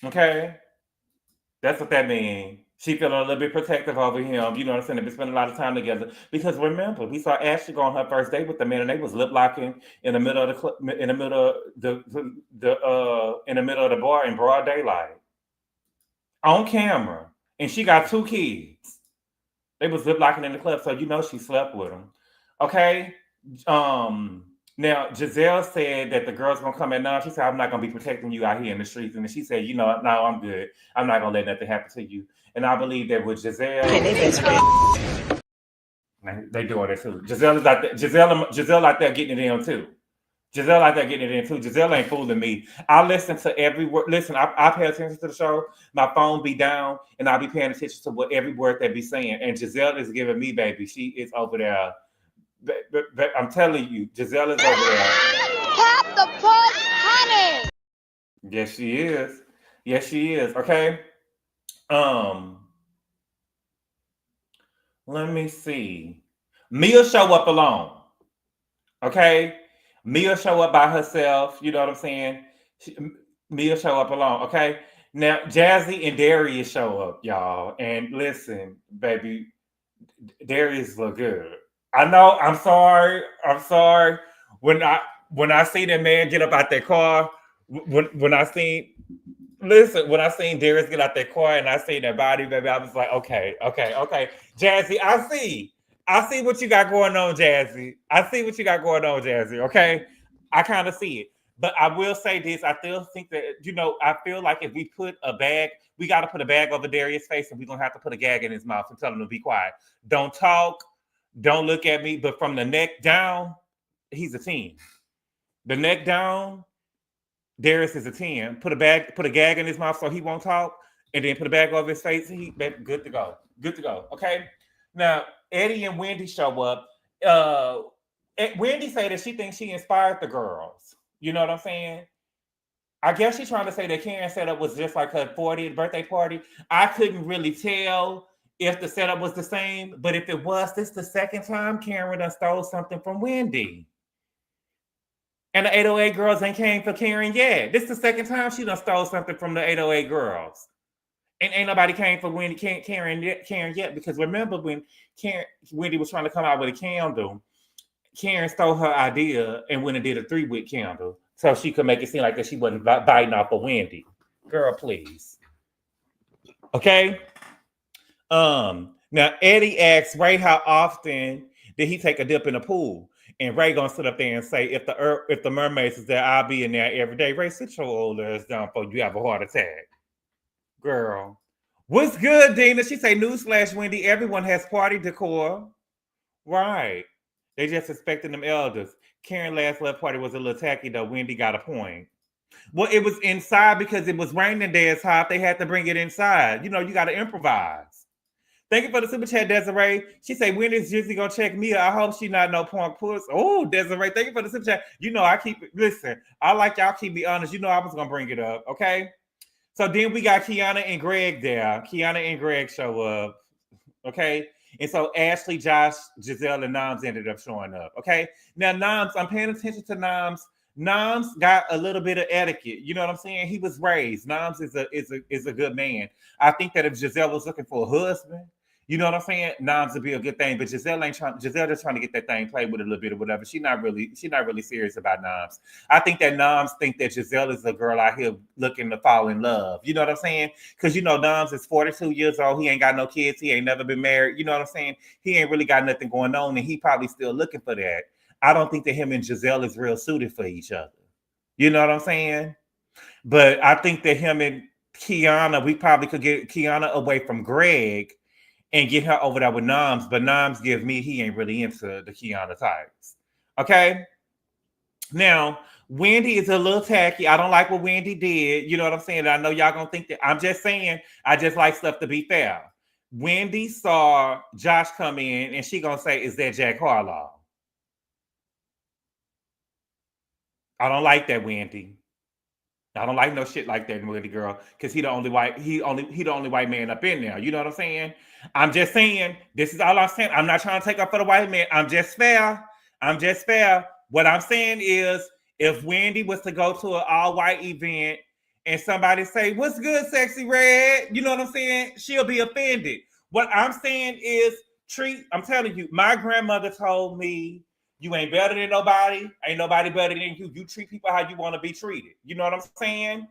Okay. That's what that means. She feeling a little bit protective over him. You know what I'm saying? They've been spending a lot of time together. Because remember, we saw Ashley go on her first date with the man, and they was lip locking in the middle of the bar in broad daylight, on camera. And she got 2 kids. They was lip locking in the club, so you know she slept with him. Okay. Now, Gizelle said that the girl's going to come at 9. She said, I'm not going to be protecting you out here in the streets. And then she said, you know, no, I'm good. I'm not going to let nothing happen to you. And I believe that with Gizelle, they doing it too. Gizelle is out there. Gizelle out there getting it in too. Gizelle ain't fooling me. I listen to every word. Listen, I pay attention to the show. My phone be down, and I'll be paying attention to what every word they be saying. And Gizelle is giving me, baby. She is over there. But I'm telling you, Gizelle is over there.
Tap the push, honey.
Yes, she is. Okay. Let me see. Mia show up alone. Okay. Mia show up by herself. You know what I'm saying? Mia show up alone. Okay. Now, Jazzy and Darius show up, y'all. And listen, baby, Darius look good. I know. I'm sorry. When I see that man get up out that car, when I seen Darius get out that car and I seen that body, baby, I was like, okay. Jazzy, I see what you got going on, Jazzy. Okay. I kind of see it. But I will say this, I still think that, you know, I feel like if we put a bag, we got to put a bag over Darius' face and we're going to have to put a gag in his mouth and tell him to be quiet. Don't talk. Don't look at me. But from the neck down, he's a 10. The neck down, Darius is a 10. Put a gag in his mouth so he won't talk, and then put a bag over his face. He good to go. Okay. Now Eddie and Wendy show up. Wendy say that she thinks she inspired the girls. You know what I'm saying? I guess she's trying to say that Karen's setup was just like her 40th birthday party. I couldn't really tell if the setup was the same, but if it was, this is the second time Karen done stole something from Wendy. And the 808 girls ain't came for Karen yet. This is the second time she done stole something from the 808 girls. And ain't nobody came for Wendy, Karen yet, because remember when Wendy was trying to come out with a candle, Karen stole her idea and went and did a 3-wick candle so she could make it seem like that she wasn't biting off of Wendy. Girl, please. Okay? Now Eddie asks Ray how often did he take a dip in the pool? And Ray gonna sit up there and say, if the mermaids is there, I'll be in there every day. Ray, sit your old ass down before you have a heart attack. Girl. What's good, Dina? She say, newsflash, Wendy, everyone has party decor. Right. They just expecting them elders. Karen last love party was a little tacky though. Wendy got a point. Well, it was inside because it was raining there. It's hot. They had to bring it inside. You know, you got to improvise. Thank you for the super chat, Desiree. She say, when is Jizzy gonna check me? I hope she not no punk puss. Oh, Desiree, thank you for the super chat. You know, I keep listen. I like y'all keep me honest. You know, I was gonna bring it up. Okay. So then we got Kiana and Greg there. Kiana and Greg show up. Okay. And so Ashley, Josh, Gizelle, and Noms ended up showing up. Okay. Now, Noms, I'm paying attention to Noms. Noms got a little bit of etiquette. You know what I'm saying? He was raised. Noms is a good man. I think that if Gizelle was looking for a husband, you know what I'm saying? Noms would be a good thing. But Gizelle ain't trying. Giselle just trying to get that thing played with a little bit or whatever. She's not really serious about Noms. I think that Noms think that Gizelle is a girl out here looking to fall in love. You know what I'm saying? Because you know Noms is 42 years old. He ain't got no kids. He ain't never been married. You know what I'm saying? He ain't really got nothing going on, and he probably still looking for that. I don't think that him and Gizelle is real suited for each other. You know what I'm saying? But I think that him and Kiana, we probably could get Kiana away from Greg and get her over there with Noms. But Noms give me he ain't really into the Kiana types. Okay? Now, Wendy is a little tacky. I don't like what Wendy did. You know what I'm saying? I know y'all gonna think that. I'm just saying, I just like stuff to be fair. Wendy saw Josh come in and she gonna say, is that Jack Harlow? I don't like that, Wendy. I don't like no shit like that, Wendy girl, because he the only white man up in there. You know what I'm saying? I'm just saying, this is all I'm saying. I'm not trying to take up for the white man. I'm just fair. What I'm saying is, if Wendy was to go to an all-white event and somebody say, what's good, sexy red? You know what I'm saying? She'll be offended. What I'm saying is, I'm telling you, my grandmother told me, you ain't better than nobody. Ain't nobody better than you. You treat people how you want to be treated. You know what I'm saying?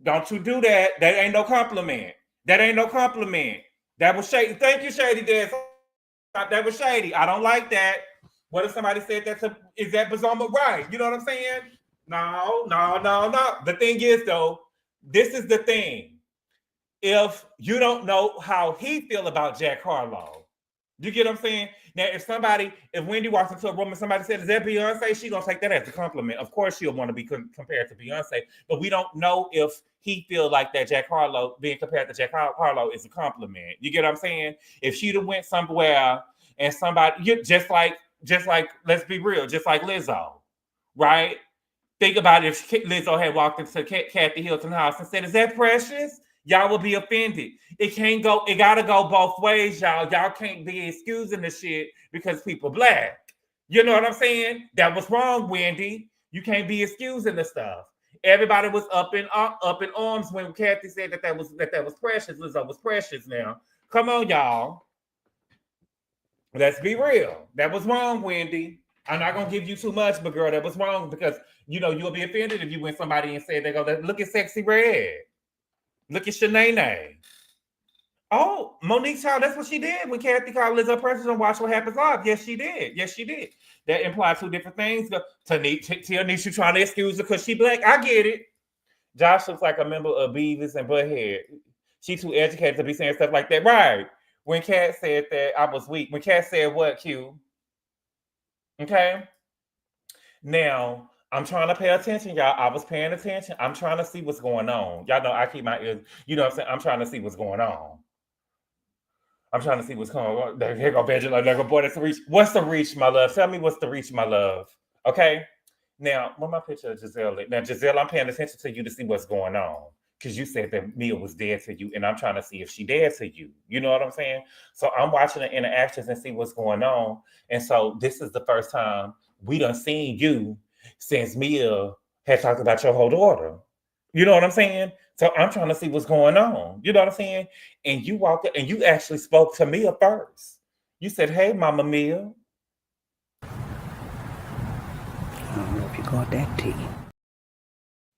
Don't you do that. That ain't no compliment. That was shady. Thank you, Shady Dance. That was shady. I don't like that. What if somebody said is that Bazoma right? You know what I'm saying? No. The thing is, though, this is the thing. If you don't know how he feel about Jack Harlow, you get what I'm saying? Now, if Wendy walks into a room and somebody says, is that Beyonce? She gonna take that as a compliment. Of course, she'll want to be compared to Beyonce, but we don't know if he feel like that Jack Harlow, being compared to Jack Harlow, is a compliment. You get what I'm saying? If she'd have went somewhere and somebody, just like, let's be real, just like Lizzo, right? Think about it, if Lizzo had walked into Kathy Hilton's house and said, is that Precious? Y'all will be offended. It gotta go both ways, y'all. Y'all can't be excusing the shit because people black. You know what I'm saying? That was wrong, Wendy. You can't be excusing the stuff. Everybody was up in arms when Kathy said that was Precious. Lizzo was Precious now. Come on, y'all. Let's be real. That was wrong, Wendy. I'm not gonna give you too much, but girl, that was wrong because you know you'll be offended if you went somebody and said look at Sexy Red. Look at Shanae. Oh, Monique Child, that's what she did when Kathy called Lizzo Precious and Watch What Happens Live. Yes, she did. That implies two different things. Tanisha trying to excuse her because she black. I get it. Josh looks like a member of Beavis and Butthead. She too educated to be saying stuff like that. Right. When Kat said that, I was weak. When Kat said what, Q? Okay. Now, I'm trying to pay attention, y'all. I was paying attention. I'm trying to see what's going on. Y'all know I keep my ears. You know what I'm saying? I'm trying to see what's going on. Here go Angela. There go boy. That's the reach. What's the reach, my love? Tell me what's the reach, my love. Okay. Now, where's my picture of Gizelle? Now, Gizelle, I'm paying attention to you to see what's going on. Because you said that Mia was dead to you, and I'm trying to see if she dead to you. You know what I'm saying? So I'm watching the interactions and see what's going on. And so this is the first time we done seen you since Mia had talked about your whole daughter. You know what I'm saying? So I'm trying to see what's going on. You know what I'm saying? And you walked up and you actually spoke to Mia first. You said, hey, Mama Mia.
I don't know if you caught that tea.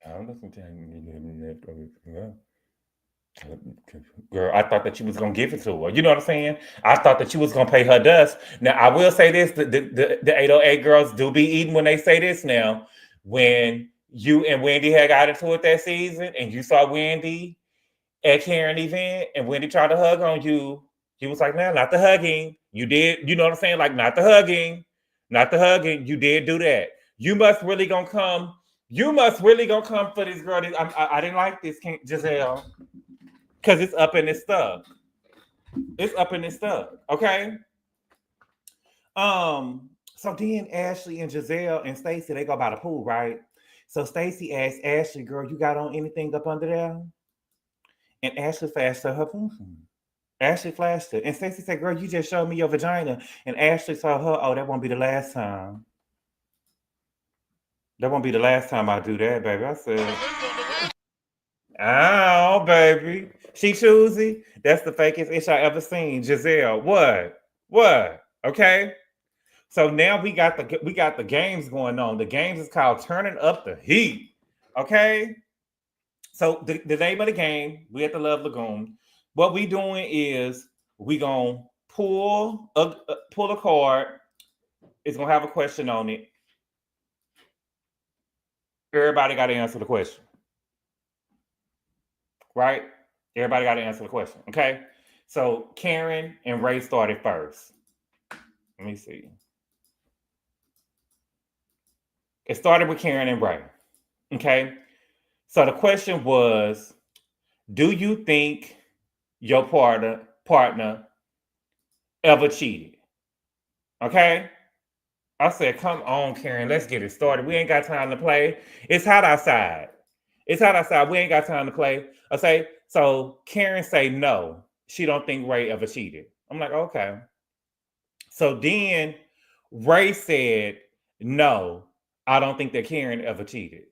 I don't listen to you. Girl, I thought that you was going to give it to her. You know what I'm saying? I thought that you was going to pay her dust. Now, I will say this. The 808 girls do be eating when they say this now. When you and Wendy had got into it that season and you saw Wendy at Karen event and Wendy tried to hug on you, he was like, nah, not the hugging. You did, you know what I'm saying? Like, not the hugging. You did do that. You must really gonna come. You must really gonna come for this girl. I didn't like this, Gizelle, because it's up in this stuff. It's up in this stuff. Okay. So then Ashley and Gizelle and Stacy, they go by the pool, right? So Stacy asked Ashley, girl, you got on anything up under there? And Ashley flashed her pool. Ashley flashed it. And Stacy said, girl, you just showed me your vagina. And Ashley told her, oh, that won't be the last time. That won't be the last time I do that, baby. I said, oh, baby. She choosy. That's the fakest ish I ever seen. Gizelle, what? Okay. So now we got the games going on. The games is called Turning Up the Heat. Okay. So the name of the game, we at the Love Lagoon. What we doing is we gonna pull a card. It's gonna have a question on it. Everybody got to answer the question, right? Everybody got to answer the question. Okay. So Karen and Ray started first. Let me see. It started with Karen and Ray. Okay. So the question was, do you think your partner ever cheated? Okay. I said, come on, Karen, let's get it started. We ain't got time to play. It's hot outside. We ain't got time to play. I say, so Karen say no. She don't think Ray ever cheated. I'm like, okay. So then Ray said, no, I don't think that Karen ever cheated.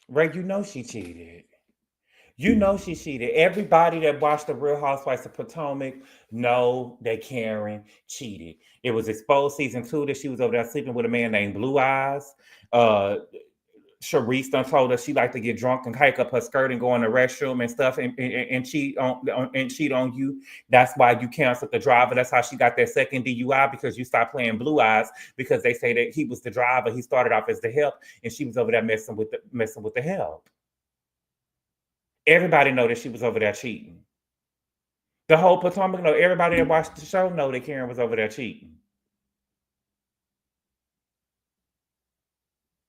Ray, you know she cheated. Everybody that watched the Real Housewives of Potomac know that Karen cheated. It was exposed season 2 that she was over there sleeping with a man named Blue Eyes. Sharice done told us she liked to get drunk and hike up her skirt and go in the restroom and stuff and cheat on you. That's why you canceled the driver. That's how she got that second DUI, because you stopped playing Blue Eyes, because they say that he was the driver. He started off as the help, and she was over there messing with the help. Everybody know that she was over there cheating. The whole Potomac know. Everybody that watched the show know that Karen was over there cheating.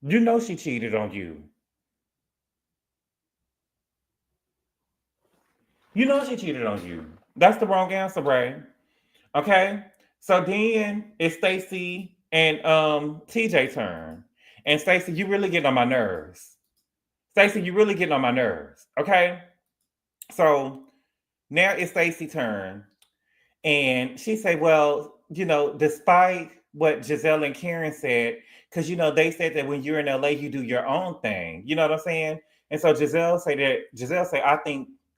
You know she cheated on you. You know she cheated on you. That's the wrong answer, Ray. Okay? So then it's Stacy and TJ turn. And Stacy, you really getting on my nerves. Okay? So now it's Stacy's turn. And she said, well, despite what Gizelle and Karen said, because, they said that when you're in LA, you do your own thing. You know what I'm saying? And so Gizelle said,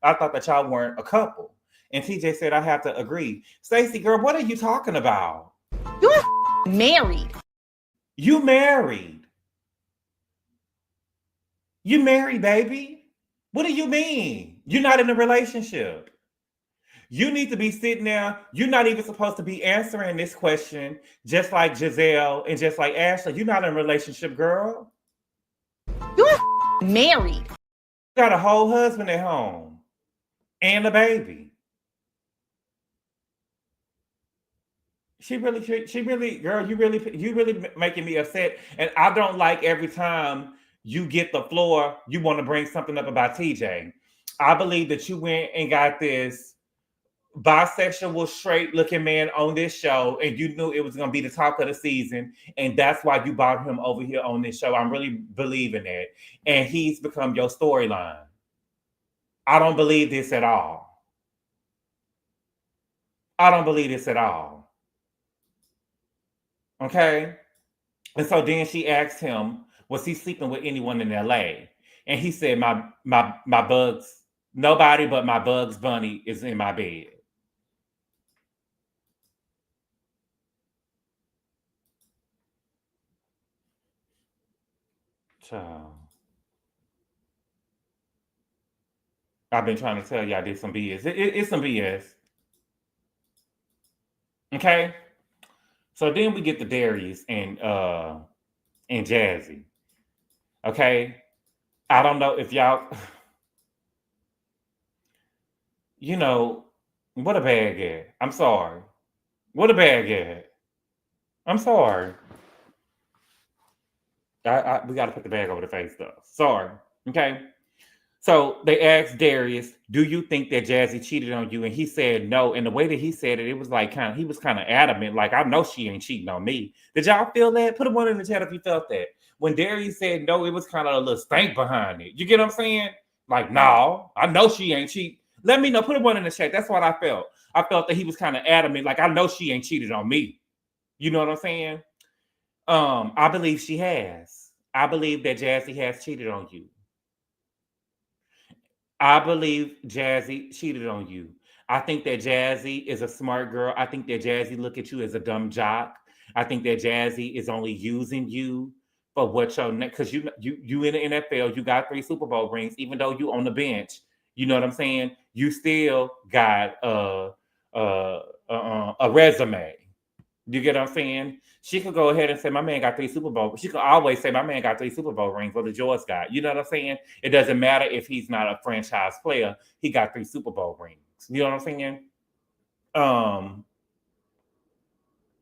I thought that y'all weren't a couple. And TJ said, I have to agree. Stacy, girl, what are you talking about?
You're married.
You married. You married, baby. What do you mean? You're not in a relationship. You need to be sitting there. You're not even supposed to be answering this question, just like Gizelle and just like Ashley. You're not in a relationship, girl.
You're married.
You got a whole husband at home and a baby. She really, girl, you really making me upset. And I don't like every time you get the floor, you want to bring something up about TJ. I believe that you went and got this bisexual, straight looking man on this show, and you knew it was going to be the talk of the season, and that's why you brought him over here on this show. I'm really believing that, and he's become your storyline. I don't believe this at all. Okay? And so then she asked him, was he sleeping with anyone in LA? And he said, my bugs, nobody but my Bugs Bunny is in my bed. Child. I've been trying to tell you I did some BS. It's some BS. Okay? So then we get to Darius and and Jazzy. Okay? I don't know if y'all, you know, what a bag at. I'm sorry. What a bag at. I'm sorry. We got to put the bag over the face, though. Sorry. Okay? So they asked Darius, do you think that Jazzy cheated on you? And he said no. And the way that he said it, it was like he was kind of adamant. Like, I know she ain't cheating on me. Did y'all feel that? Put a one in the chat if you felt that. When Darius said no, it was kind of a little stank behind it. You get what I'm saying? Like, no, I know she ain't cheat. Let me know. Put a one in the chat. That's what I felt. I felt that he was kind of adamant. Like, I know she ain't cheated on me. You know what I'm saying? I believe she has. I believe that Jazzy has cheated on you. I believe Jazzy cheated on you. I think that Jazzy is a smart girl. I think that Jazzy look at you as a dumb jock. I think that Jazzy is only using you for what your next, because you in the NFL, you got 3 Super Bowl rings, even though you on the bench. You know what I'm saying? You still got a resume. You get what I'm saying? She could go ahead and say, my man got 3 Super Bowl. She could always say, my man got 3 Super Bowl rings, or the George got. You know what I'm saying? It doesn't matter if he's not a franchise player. He got 3 Super Bowl rings. You know what I'm saying?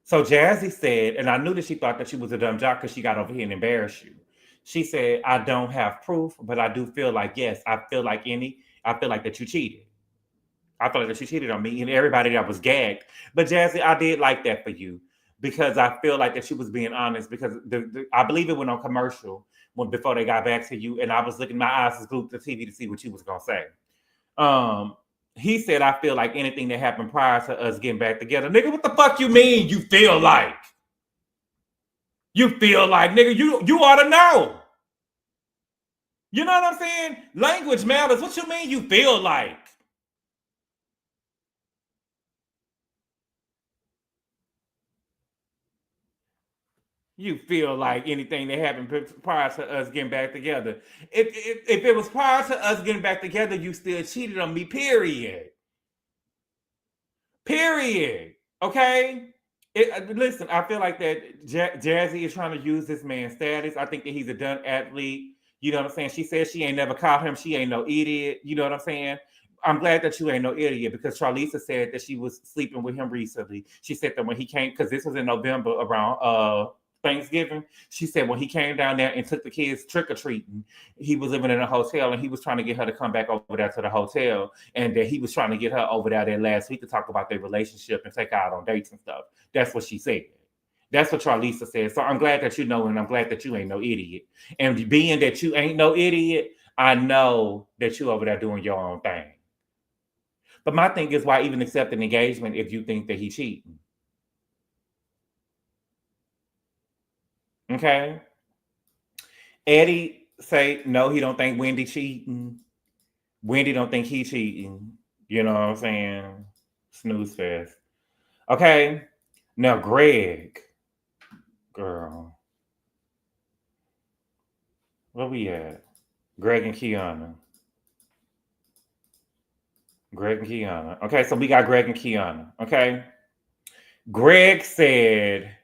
So Jazzy said, and I knew that she thought that she was a dumb jock because she got over here and embarrassed you. She said, I don't have proof, but I do feel like, yes, I feel like that you cheated. I feel like that you cheated on me and everybody that was gagged. But Jazzy, I did like that for you because I feel like that she was being honest because I believe it went on commercial before they got back to you. And I was looking, my eyes was glued to the TV to see what you was going to say. He said, I feel like anything that happened prior to us getting back together. Nigga, what the fuck you mean you feel like? You feel like, nigga, you ought to know. You know what I'm saying? Language matters. What you mean you feel like? You feel like anything that happened prior to us getting back together. If it was prior to us getting back together, you still cheated on me, period. Period. Okay? Listen, I feel like that Jazzy is trying to use this man's status. I think that he's a done athlete. You know what I'm saying? She says she ain't never caught him. She ain't no idiot. You know what I'm saying? I'm glad that you ain't no idiot because Charlisa said that she was sleeping with him recently. She said that when he came, because this was in November around Thanksgiving, she said when he came down there and took the kids trick-or-treating, he was living in a hotel and he was trying to get her to come back over there to the hotel, and that he was trying to get her over there last week to talk about their relationship and take her out on dates and stuff. That's what she said. That's what Charlisa said. So I'm glad that you know, and I'm glad that you ain't no idiot. And being that you ain't no idiot, I know that you over there doing your own thing. But my thing is, why even accept an engagement if you think that he's cheating? Okay. Eddie say no, he don't think Wendy cheating. Wendy don't think he cheating. You know what I'm saying? Snooze fest. Okay. Now Greg. Girl. Where we at? Greg and Kiana. Greg and Kiana. Okay, so we got Greg and Kiana. Okay. Greg said,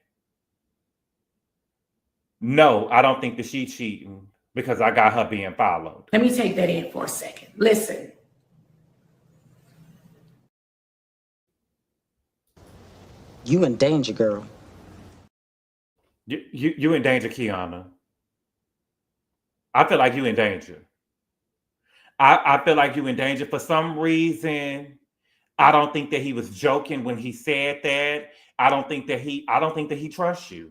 no, I don't think that she's cheating because I got her being followed.
Let me take that in for a second. Listen.
You in danger, girl.
You in danger, Kiana. I feel like you in danger. I feel like you in danger. For some reason, I don't think that he was joking when he said that. I don't think that he trusts you.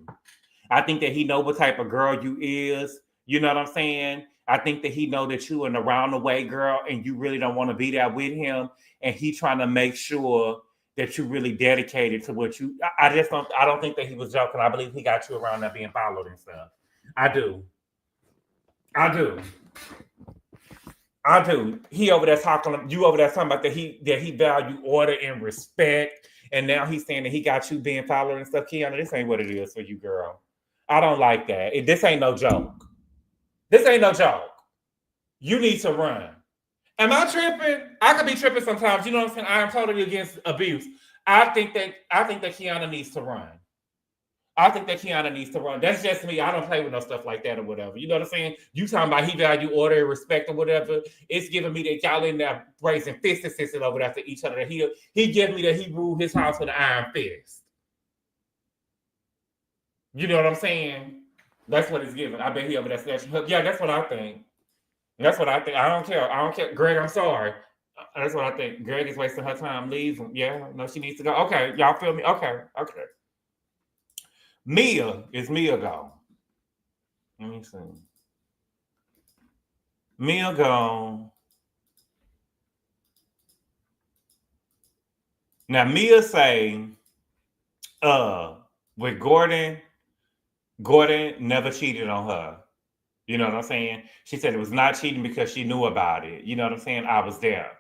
I think that he know what type of girl you is. You know what I'm saying? I think that he know that you an around the way girl and you really don't want to be there with him. And he trying to make sure that you really dedicated to what you. I don't think that he was joking. I believe he got you around there being followed and stuff. I do. He over there talking. You over there talking about that he value order and respect. And now he's saying that he got you being followed and stuff. Kiana, this ain't what it is for you, girl. I don't like that. This ain't no joke. This ain't no joke. You need to run. Am I tripping? I could be tripping sometimes. You know what I'm saying? I am totally against abuse. I think that Kiana needs to run. I think that Kiana needs to run. That's just me. I don't play with no stuff like that or whatever. You know what I'm saying? You talking about he value order and respect or whatever. It's giving me that y'all in there raising fists and sisters over after each other. That he give me that he ruled his house with an iron fist. You know what I'm saying? That's what it's giving. I bet he over there snatching hook. Yeah, that's what I think. That's what I think. I don't care. I don't care. Greg, I'm sorry. That's what I think. Greg is wasting her time. Leave him. Yeah, no, she needs to go. Okay, y'all feel me? Okay. Mia gone. Let me see. Mia gone. Now Mia say, with Gordon never cheated on her. You know what I'm saying? She said it was not cheating because she knew about it. You know what I'm saying? I was there.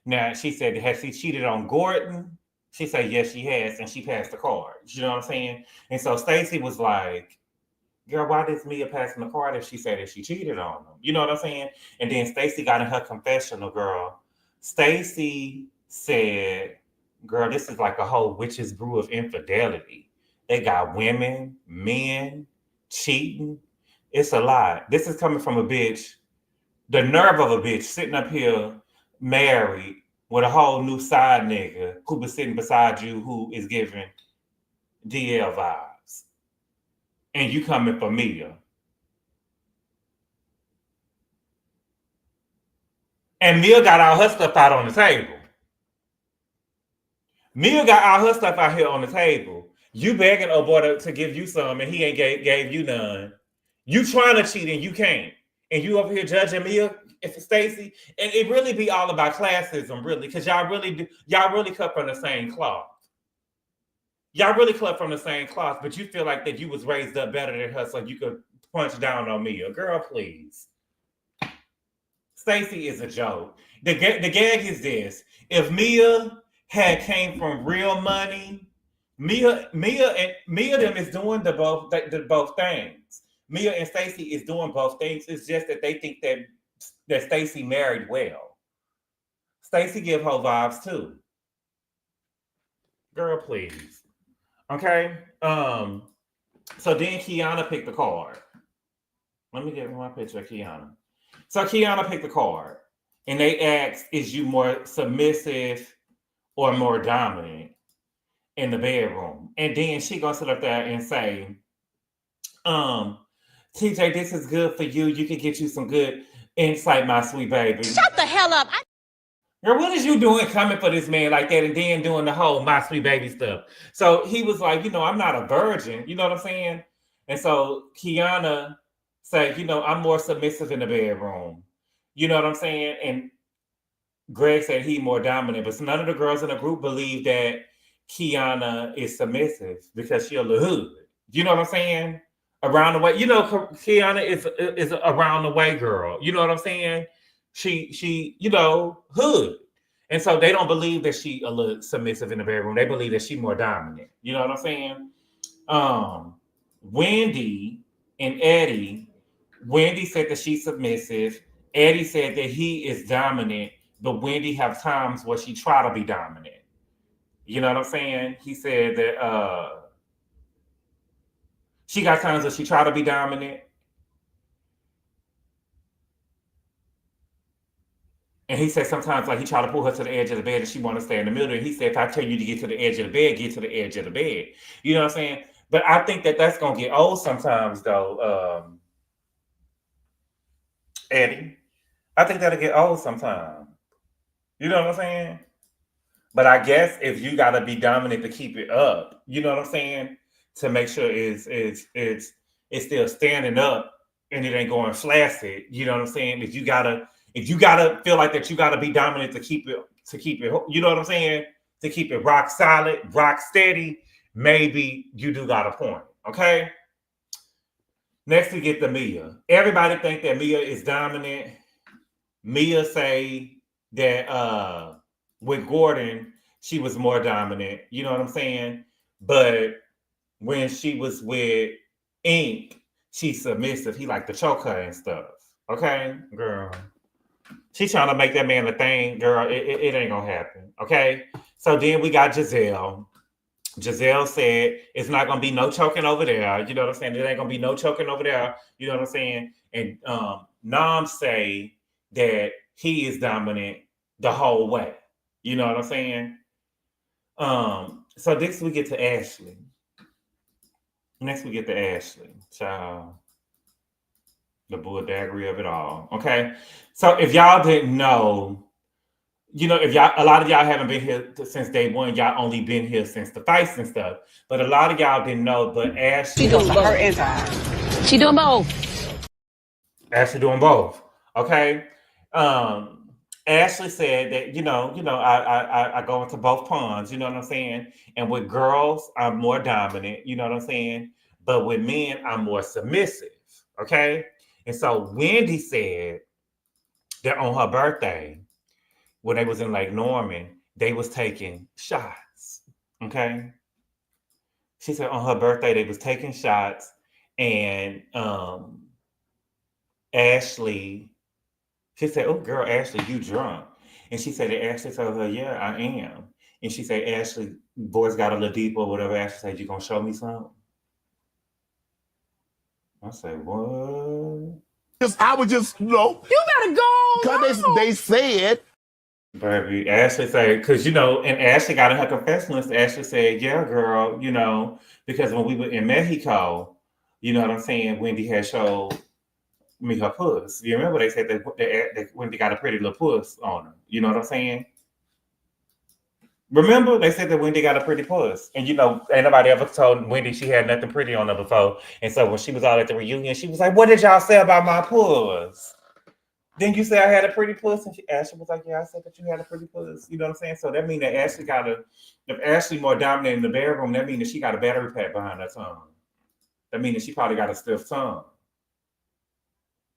Now she said, has she cheated on Gordon? She said, yes, she has, and she passed the card. You know what I'm saying? And so Stacy was like, girl, why does Mia pass the card if she said that she cheated on him? You know what I'm saying? And then Stacy got in her confessional, girl. Stacy said, girl, this is like a whole witch's brew of infidelity. They got women, men, cheating. It's a lot. This is coming from a bitch, the nerve of a bitch sitting up here married with a whole new side nigga who was sitting beside you who is giving DL vibes. And you coming for Mia. And Mia got all her stuff out on the table. Mia got all her stuff out here on the table. You begging old boy to give you some and he ain't gave you none. You trying to cheat and you can't. And you over here judging Mia for Stacy. And it really be all about classism, really, because y'all really cut from the same cloth. Y'all really cut from the same cloth, but you feel like that you was raised up better than her so you could punch down on Mia. Girl, please. Stacy is a joke. The gag is this. If Mia had came from real money, Mia them is doing the both things. Mia and Stacy is doing both things. It's just that they think that Stacy married well. Stacy give her vibes too. Girl, please. Okay. So then Kiana picked the card. Let me get my picture of Kiana. So Kiana picked the card. And they asked, is you more submissive or more dominant in the bedroom? And then she gonna sit up there and say, TJ, this is good for you. You can get you some good insight, my sweet baby.
Shut the hell up.
Girl, what is you doing coming for this man like that and then doing the whole my sweet baby stuff? So he was like, I'm not a virgin. You know what I'm saying? And so Kiana said, I'm more submissive in the bedroom. You know what I'm saying? And Greg said he more dominant, but none of the girls in the group believe that Kiana is submissive because she a little hood. You know what I'm saying? Around the way, Kiana is a around the way girl. You know what I'm saying? She hood. And so they don't believe that she a little submissive in the bedroom. They believe that she more dominant. You know what I'm saying? Wendy and Eddie, Wendy said that she's submissive. Eddie said that he is dominant, but Wendy have times where she try to be dominant. You know what I'm saying? He said that she got times where she try to be dominant. And he said sometimes like he try to pull her to the edge of the bed and she want to stay in the middle. And he said, if I tell you to get to the edge of the bed, get to the edge of the bed. You know what I'm saying? But I think that that's going to get old sometimes though, Eddie. I think that'll get old sometime. You know what I'm saying? But I guess if you got to be dominant to keep it up, you know what I'm saying? To make sure it's still standing up and it ain't going flaccid. You know what I'm saying? If you gotta feel like that you gotta be dominant to keep it, you know what I'm saying? To keep it rock solid, rock steady, maybe you do got a point. Okay. Next we get the Mia. Everybody think that Mia is dominant. Mia say that with Gordon, she was more dominant. You know what I'm saying? But when she was with Ink, she's submissive. He like to choke her and stuff. Okay, girl. She trying to make that man a thing, girl. It ain't gonna happen. Okay. So then we got Gizelle. Gizelle said it's not gonna be no choking over there. You know what I'm saying? There ain't gonna be no choking over there. You know what I'm saying? And Nam say that he is dominant the whole way. You know what I'm saying? So next we get to Ashley. Child. The bulldaggery of it all. Okay. So if y'all didn't know, you know, if y'all, a lot of y'all haven't been here since day one. Y'all only been here since the fights and stuff. But a lot of y'all didn't know. But Ashley,
She doing both. She doing both.
Ashley doing both. Okay. Ashley said that I go into both ponds. You know what I'm saying? And with girls, I'm more dominant. You know what I'm saying? But with men, I'm more submissive. Okay. And so Wendy said that on her birthday, when they was in Lake Norman, they was taking shots. Okay. She said on her birthday, they was taking shots, and Ashley, she said, "Oh girl, Ashley, you drunk." And she said that Ashley told her, "Yeah, I am." And she said, "Ashley, voice got a little deep or whatever." Ashley said, "You gonna show me something?" I said, "What?"
I was just, you
better go.
because they said.
Baby, Ashley said, because, and Ashley got in her confession list. Ashley said, "Yeah, girl, because when we were in Mexico, you know what I'm saying, Wendy had showed me her puss. You remember they said that Wendy got a pretty little puss on her. You know what I'm saying? Remember they said that Wendy got a pretty puss. And, ain't nobody ever told Wendy she had nothing pretty on her before. And so when she was all at the reunion, she was like, "What did y'all say about my puss? Didn't you say I had a pretty puss?" And Ashley was like, "Yeah, I said that you had a pretty puss." You know what I'm saying? So that means that if Ashley more dominant in the bedroom, that means that she got a battery pack behind her tongue. That means that she probably got a stiff tongue.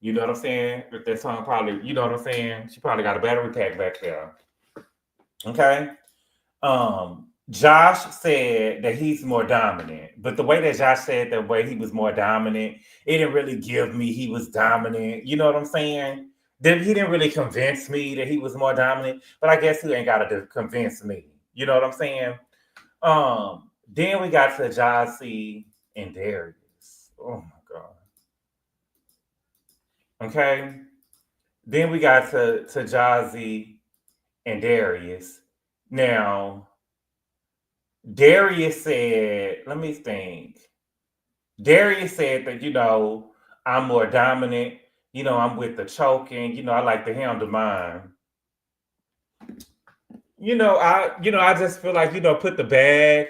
You know what I'm saying? If that tongue probably, you know what I'm saying? She probably got a battery pack back there. Okay. Josh said that he's more dominant, but the way that Josh said the way he was more dominant, it didn't really give me he was dominant. You know what I'm saying? He didn't really convince me that he was more dominant, but I guess he ain't got to convince me. You know what I'm saying? Then we got to Jossie and Darius. Oh my God. Okay. Then we got to Jossie and Darius. Now, Darius said, let me think. Darius said that, I'm more dominant. I'm with the choking. I like to handle mine. I just feel like, put the bag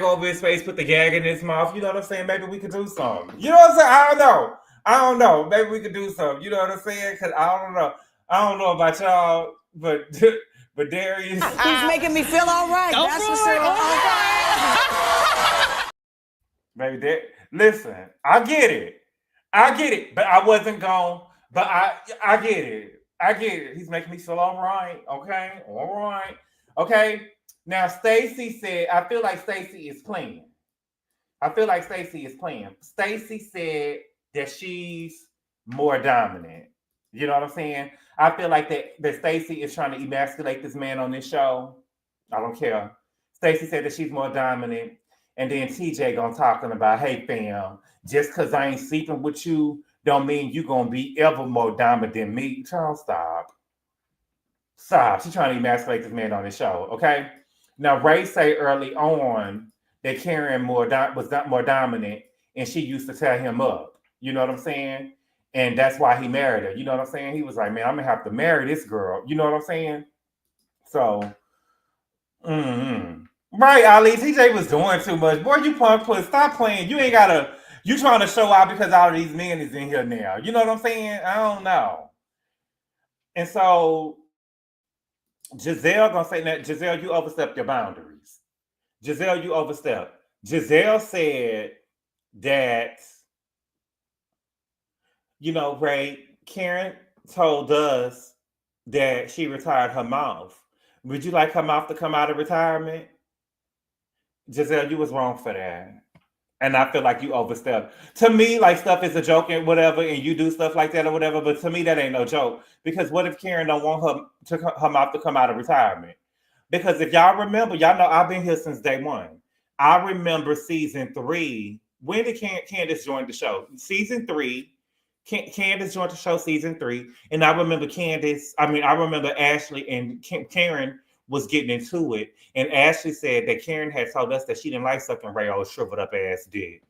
over his face, put the gag in his mouth. You know what I'm saying? Maybe we could do something. You know what I'm saying? I don't know. Maybe we could do something. You know what I'm saying? Because I don't know. I don't know about y'all, but Darius.
He's making me feel all right. That's for sure. All right.
Baby, listen, I get it, but I wasn't gone. But I get it. He's making me feel all right. Okay, all right. Okay. Now Stacey said, I feel like Stacey is playing. Stacey said that she's more dominant. You know what I'm saying? I feel like that Stacey is trying to emasculate this man on this show. I don't care. Stacey said that she's more dominant. And then TJ gonna talking about, "Hey fam, just because I ain't sleeping with you don't mean you gonna be ever more dominant than me." Child, stop. She's trying to emasculate this man on this show, okay? Now, Ray say early on that Karen was not more dominant, and she used to tear him up. You know what I'm saying? And that's why he married her. You know what I'm saying? He was like, "Man, I'm gonna have to marry this girl." You know what I'm saying? So, right, Ali. TJ was doing too much. Boy, you punk puss. Stop playing. You ain't gotta. You trying to show out because all of these men is in here now. You know what I'm saying? I don't know. And so Gizelle gonna say that, "Gizelle, you overstepped your boundaries. Gizelle, you overstepped." Gizelle said that, Ray, Karen told us that she retired her mouth. Would you like her mouth to come out of retirement? Gizelle, you was wrong for that. And I feel like you overstepped. To me, like, stuff is a joke and whatever, and you do stuff like that or whatever, but to me, that ain't no joke. Because what if Karen don't want her mouth to come out of retirement? Because if y'all remember, y'all know I've been here since day one. I remember season 3. When did Candace join the show? Season 3. Candace joined the show season 3. And I remember I remember Ashley and Karen was getting into it. And Ashley said that Karen had told us that she didn't like sucking Rayo's shriveled up ass dick.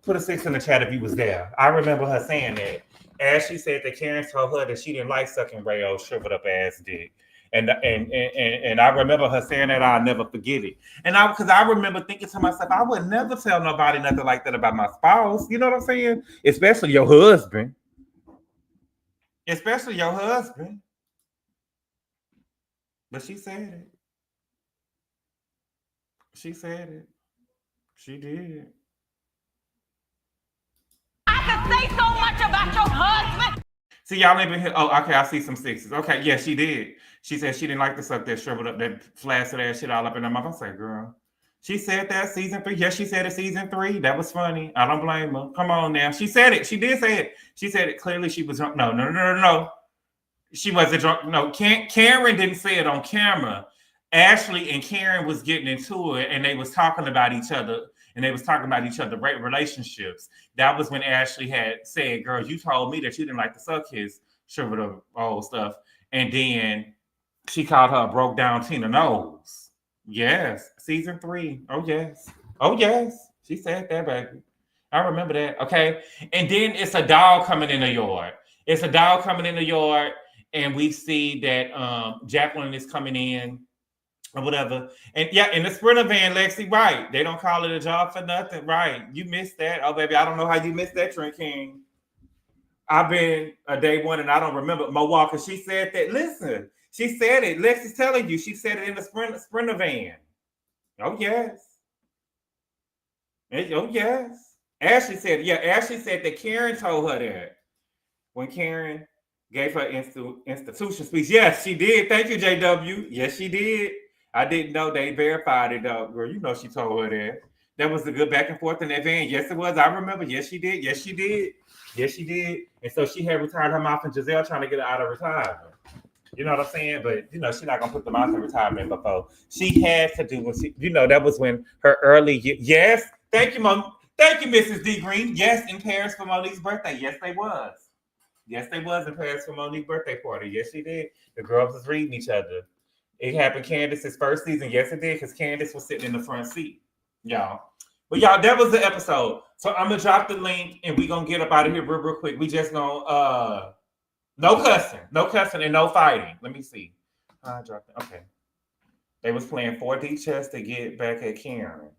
Put a 6 in the chat if you was there. I remember her saying that. Ashley said that Karen told her that she didn't like sucking Rayo's shriveled up ass dick. And I remember her saying that. I'll never forget it. And because I remember thinking to myself, I would never tell nobody nothing like that about my spouse. You know what I'm saying? Especially your husband. Especially your husband. But she said it. She said it. She did.
I can say so much about your husband.
See, y'all ain't been here. Oh, okay, I see some 6s. Okay, yeah, she did. She said she didn't like to suck that shriveled up, that flaccid ass shit all up in her mouth. I said, girl. She said that season 3. Yes, she said it season 3. That was funny. I don't blame her. Come on now. She said it. She did say it. She said it. Clearly she was drunk. No. She wasn't drunk. No, Karen didn't say it on camera. Ashley and Karen was getting into it, and they was talking about each other. And they was talking about each other, relationships. That was when Ashley had said, girl, you told me that you didn't like to suck his shriveled up old stuff. And then she called her a broke down Tina Knowles. Yes. Season 3. Oh, yes. Oh, yes. She said that, baby. I remember that. Okay. And then it's a dog coming in the yard. And we see that Jacqueline is coming in. Or whatever. And yeah, in the Sprinter van, Lexi, right. They don't call it a job for nothing. Right. You missed that. Oh, baby, I don't know how you missed that, Trent King. I've been a day one and I don't remember. Mo Walker, she said that. Listen, she said it. Lexi's telling you. She said it in the Sprinter van. Oh, yes. Oh, yes. Ashley said, Ashley said that Karen told her that. When Karen gave her institution speech. Yes, she did. Thank you, JW. Yes, she did. I didn't know they verified it, though. Girl, you know she told her that. That was a good back and forth in that van. Yes, it was. I remember. Yes, she did. Yes, she did. Yes, she did. And so she had retired her mouth, and Gizelle trying to get her out of retirement. You know what I'm saying? But, you know, she's not going to put the mouth in retirement before. She had to do what she, you know, that was when her early year. Yes. Thank you, Mom. Thank you, Mrs. D. Green. Yes, in Paris for Monique's birthday. Yes, they was. Yes, they was in Paris for Monique's birthday party. Yes, she did. The girls was reading each other. It happened Candace's first season. Yes, it did, because Candace was sitting in the front seat. Y'all. But y'all, that was the episode. So I'm gonna drop the link and we're gonna get up out of here real quick. We just gonna no cussing and no fighting. Let me see. I dropped it. Okay. They was playing 4D chess to get back at Karen.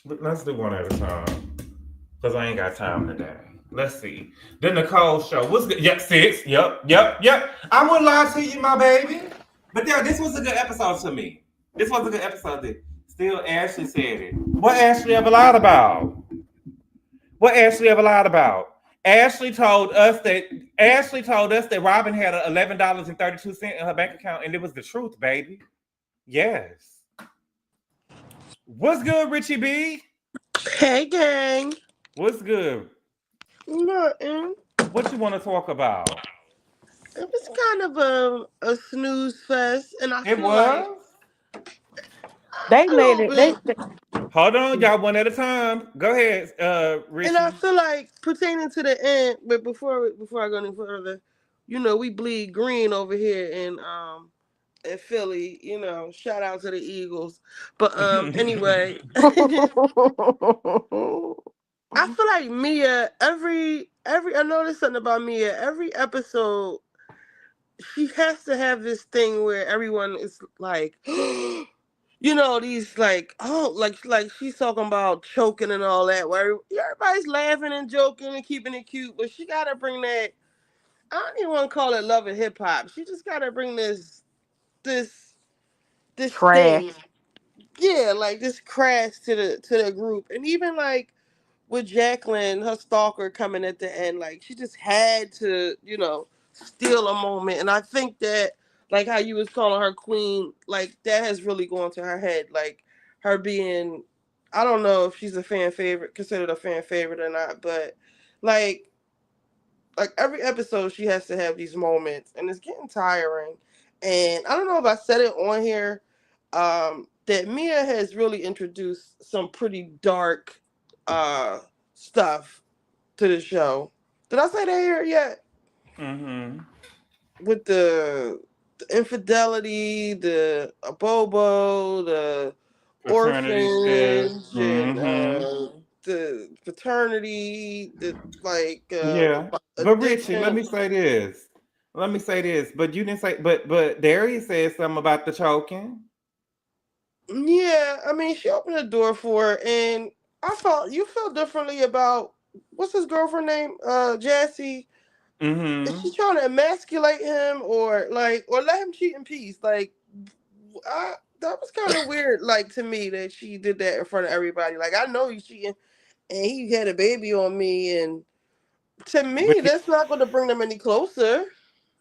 But let's do one at a time. Because I ain't got time today. Let's see. The Nicole show. What's good? Yep, 6. Yep. I wouldn't lie to you, my baby. But yeah, this was a good episode to me. This was a good episode. Still, Ashley said it. What Ashley ever lied about? Ashley told us that Robin had $11.32 in her bank account, and it was the truth, baby. Yes. What's good, Richie B?
Hey, gang.
What's good?
Nothing.
What you want to talk about?
It was kind of a snooze fest, and I feel
was.
They made it.
Hold on, y'all, one at a time. Go ahead, Richie.
And I feel like pertaining to the end, but before I go any further, you know, we bleed green over here in Philly. You know, shout out to the Eagles. But anyway, I feel like Mia. Every I noticed something about Mia. Every episode, she has to have this thing where everyone is like. You know, these like she's talking about choking and all that, where everybody's laughing and joking and keeping it cute, but she gotta bring that. I don't even want to call it love and hip hop. She just gotta bring this
trash.
thing, yeah, like this crash to the group, and even like with Jacqueline, her stalker coming at the end, like she just had to, you know, steal a moment, and I think that. Like how you was calling her queen, like that has really gone to her head. Like her being, I don't know if she's considered a fan favorite or not, but like every episode she has to have these moments, and it's getting tiring. And I don't know if I said it on here, that Mia has really introduced some pretty dark stuff to the show. Did I say that here yet?
Mm-hmm.
With the infidelity, the abobo, the
Paternity shit.
orphans, and
Mm-hmm.
the paternity, the
Yeah. But Richie, let
addiction.
me say this. Let me say this. But you didn't say but Darius said something about the choking.
Yeah, I mean, she opened the door for it, and I felt you feel differently about what's his girlfriend name, Jassy. Is
Mm-hmm.
she trying to emasculate him, or let him cheat in peace? That was kind of weird, like to me, that she did that in front of everybody. Like, I know he's cheating, and he had a baby on me, and to
But
me, that's not going to bring them any closer.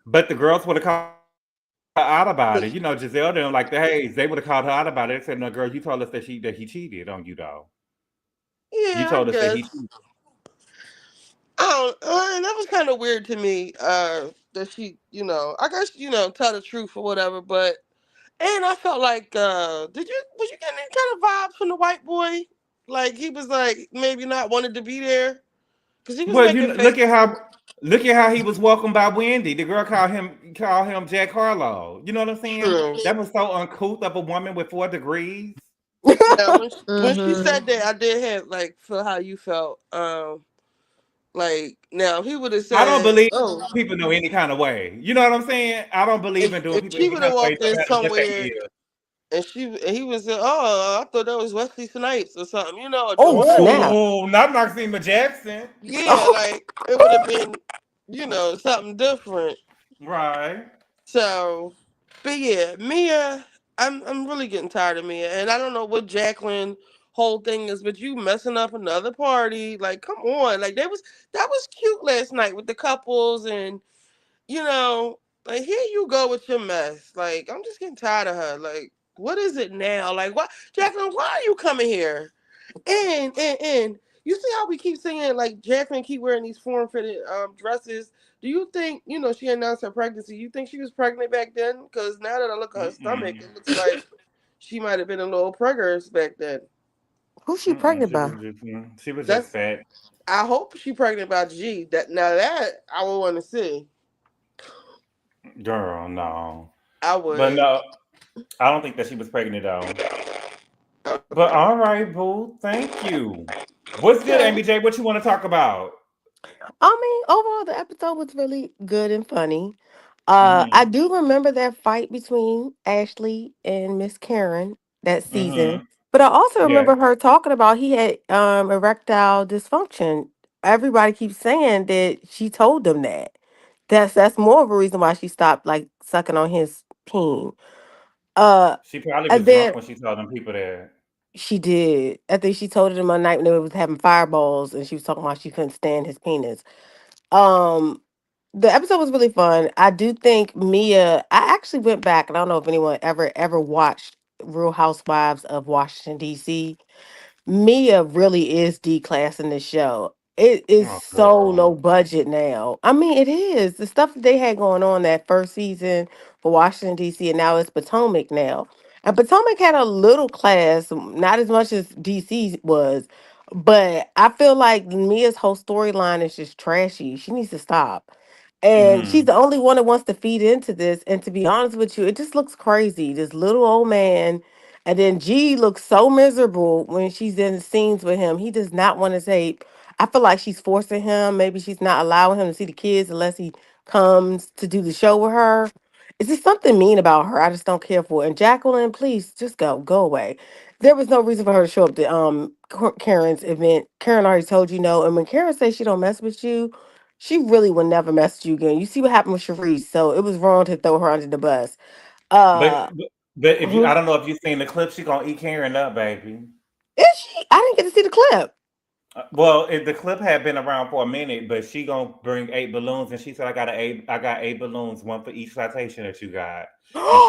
but the girls would have called her out about
But
it. You know, Giselle didn't like the Hayes. They would have called her out about it. They said, "No, girl, you told us that he cheated on you, though. You
yeah, I
told us that he
guess.
cheated."
I don't. That was kind of weird to me. That she, I guess tell the truth or whatever. But and I felt like, was you getting any kind of vibes from the white boy? Like he was like maybe not wanted to be there because he was
Well,
making
look at
faces.
how he was welcomed by Wendy. The girl called him Jack Harlow. You know what I'm saying?
True.
That was so uncouth of a woman with 4 degrees.
Now when she
Mm-hmm.
said that, I did have like feel how you felt. Like now he would have
I don't
said,
believe
"Oh,
people know any kind of way. You know what I'm saying? I don't believe in doing
if
people
she
any
would
kind
have
of way,
walked
no
in
matter what they
somewhere
is.
and he would say, oh, I thought that was Wesley Snipes or something, or
Oh,
Joe Pesci."
snap.
Oh, not Maxima Jackson.
Yeah,
Oh,
like it would have been, something different.
Right.
So, but yeah, Mia, I'm really getting tired of Mia, and I don't know what Jacqueline whole thing is, but you messing up another party. Like, come on, like that was cute last night with the couples, and you know, like here you go with your mess. Like, I'm just getting tired of her. Like, what is it now? Like, what, Jacqueline? Why are you coming here? And you see how we keep saying like Jacqueline keep wearing these form fitted dresses. Do you think she announced her pregnancy? You think she was pregnant back then? Because now that I look at her stomach,
Mm-mm.
it looks like she might have been a little preggers back then.
who's she
Mm-mm.
pregnant by?
She was just
That's
fat.
I hope she pregnant by G. That I would want to see.
Girl, no.
I
But
would.
no, I don't think that she was pregnant though. But all right, boo. Thank you. What's good,
Okay.
Amy J? What you want to talk about?
I mean, overall, the episode was really good and funny. I
Mm-hmm.
do remember that fight between Ashley and Miss Karen that season,
Mm-hmm.
but I also
Yes.
remember her talking about he had erectile dysfunction. Everybody keeps saying that she told them that. That's more of a reason why she stopped like sucking on his peen. Uh,
She probably
and
was drunk
then
when she told them people that.
she did. I think she told him one night when they was having fireballs, and she was talking about she couldn't stand his penis. Um, the episode was really fun. I do think Mia. I actually went back, and I don't know if anyone ever watched Real Housewives of Washington D.C. Mia really is D class in this show. It is
Oh,
so low
girl.
budget now. I mean, it is the stuff that they had going on that first season for Washington D.C. and now it's Potomac now. And Potomac had a little class, not as much as DC was, but I feel like Mia's whole storyline is just trashy. She needs to stop. And she's
Mm-hmm.
the only one that wants to feed into this. And to be honest with you, it just looks crazy. This little old man and then G looks so miserable when she's in the scenes with him. He does not want to say. I feel like she's forcing him. Maybe she's not allowing him to see the kids unless he comes to do the show with her. Is there something mean about her? I just don't care for it. And Jacqueline, please just go away. There was no reason for her to show up to Karen's event. Karen already told you no. And when Karen says she don't mess with you, she really will never mess with you again. You see what happened with Sharice, so it was wrong to throw her under the bus.
But
Uh,
but if you, I
mhm.
don't know if you've seen the clip, she gonna eat Karen up, baby.
Is she? I didn't get to see the clip.
Well, the clip had been around for a minute, but she gonna bring 8 balloons, and she said, I got 8 balloons, one for each citation that you got," and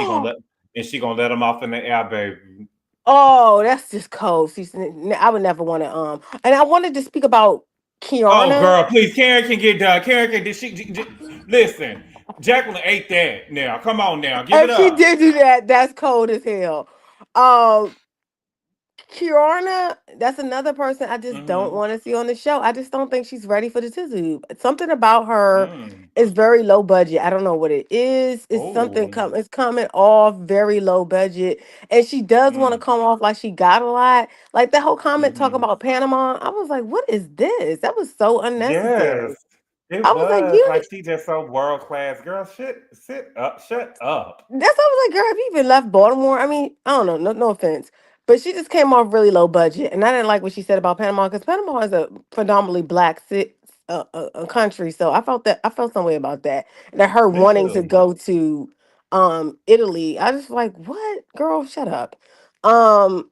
she gonna let them off in the air, baby.
Oh, that's just cold. See, I would never want to. And I wanted to speak about
Oh,
Kiana.
girl, please, Karen can get done. Listen. Jacqueline ate that. Now, come on now, give it
If she
up.
did do that, that's cold as hell. Um, Kiana, that's another person I just don't
Mm-hmm.
want to see on the show. I just don't think she's ready for the tizzy. Something about her
Mm.
is very low budget. I don't know what it is. It's something
Oh.
it's coming off very low budget. And she does want to
Mm.
come off like she got a lot. Like that whole comment talking
Mm-hmm.
about Panama. I was like, what is this? That was so
Yes,
unnecessary.
it
I was like,
was
you
like she just so world class. Girl, sit up, shut up.
That's why I was like, girl, have you even left Baltimore? I mean, I don't know, no offense. But she just came off really low budget. And I didn't like what she said about Panama because Panama is a predominantly black a country. So I felt some way about that. And that her
Me
wanting to
too.
go to Italy. I just like, what? Girl, shut up. Um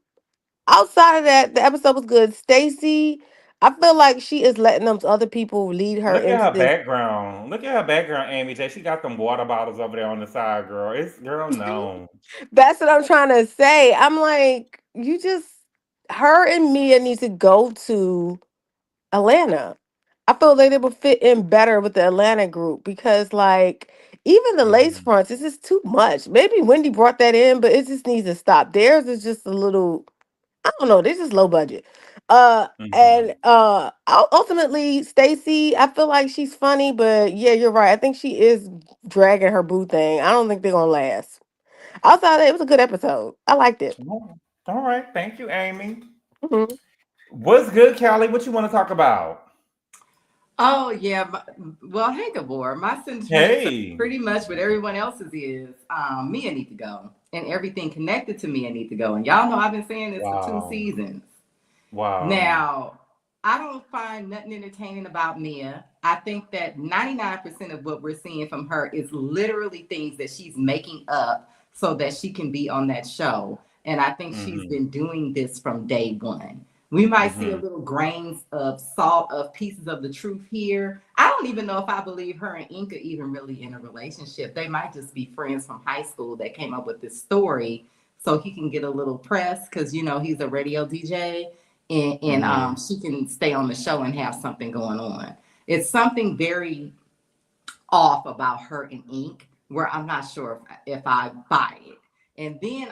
Outside of that, the episode was good. Stacy, I feel like she is letting them other people lead her
Look at
into
her
this.
background. Look at her background, Amy J. She got them water bottles over there on the side, girl. It's girl, no.
That's what I'm trying to say. I'm like, you just her and Mia need to go to Atlanta. I feel like they would fit in better with the Atlanta group because like even the lace
Mm-hmm.
fronts, it's just too much. Maybe Wendy brought that in, but it just needs to stop. Theirs is just a little, I don't know, this is low budget.
Mm-hmm.
And ultimately Stacy, I feel like she's funny, but yeah, you're right. I think she is dragging her boo thing. I don't think they're gonna last. Outside of that, it was a good episode. I liked it.
All right, thank you, Amy.
Mhm.
What's good, Callie? What you want to talk about?
Oh yeah, well, hey Gabor, my sentiments are
Hey.
pretty much what everyone else's is. Mia need to go, and everything connected to Mia need to go. And y'all know I've been saying this for 2 seasons.
Wow.
Now, I don't find nothing entertaining about Mia. I think that 99% of what we're seeing from her is literally things that she's making up so that she can be on that show. And I think she's
Mm-hmm.
been doing this from day one. We might see a
Mm-hmm.
little grains of salt of pieces of the truth here. I don't even know if I believe her and Inca even really in a relationship. They might just be friends from high school that came up with this story so he can get a little press because, you know, he's a radio DJ
Mm-hmm.
and she can stay on the show and have something going on. It's something very off about her and Ink where I'm not sure if I buy it. And then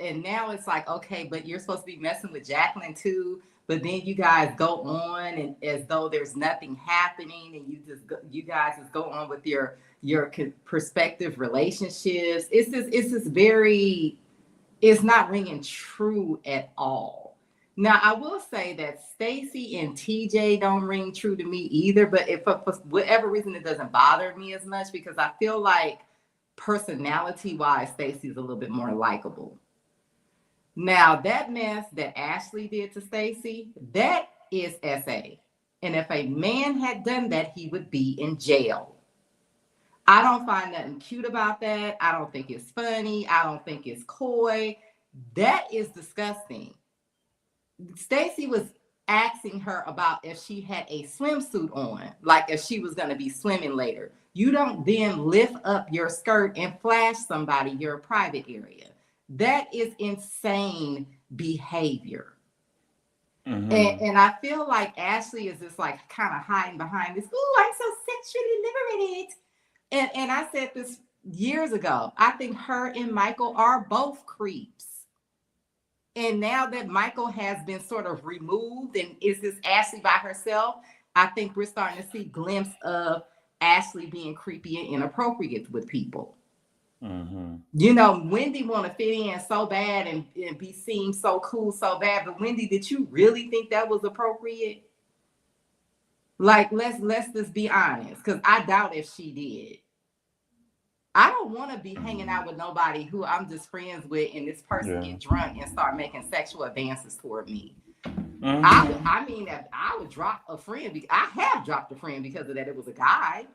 and now it's like, okay, but you're supposed to be messing with Jacqueline too. But then you guys go on and as though there's nothing happening, and you guys just go on with your prospective relationships. It's just very, it's not ringing true at all. Now, I will say that Stacy and TJ don't ring true to me either, but if for whatever reason it doesn't bother me as much because I feel like personality-wise, Stacy's a little bit more likable. Now, that mess that Ashley did to Stacy, that is SA. And if a man had done that, he would be in jail. I don't find nothing cute about that. I don't think it's funny. I don't think it's coy. That is disgusting. Stacy was asking her about if she had a swimsuit on, like if she was going to be swimming later. You don't then lift up your skirt and flash somebody your private area. That is insane behavior.
Mm-hmm.
And I feel like Ashley is just like kind of hiding behind this, oh, I'm so sexually liberated. And I said this years ago. I think her and Michael are both creeps. And now that Michael has been sort of removed and is this Ashley by herself, I think we're starting to see glimpses of Ashley being creepy and inappropriate with people.
Mm-hmm.
You know, Wendy want to fit in so bad and be seen so cool so bad. But Wendy, did you really think that was appropriate? Like, let's just be honest, because I doubt if she did. I don't want to be hanging out with nobody who I'm just friends with and this person get drunk and start making sexual advances toward me.
Mm-hmm.
I mean, that I would drop a friend. I have dropped a friend because of that. It was a guy.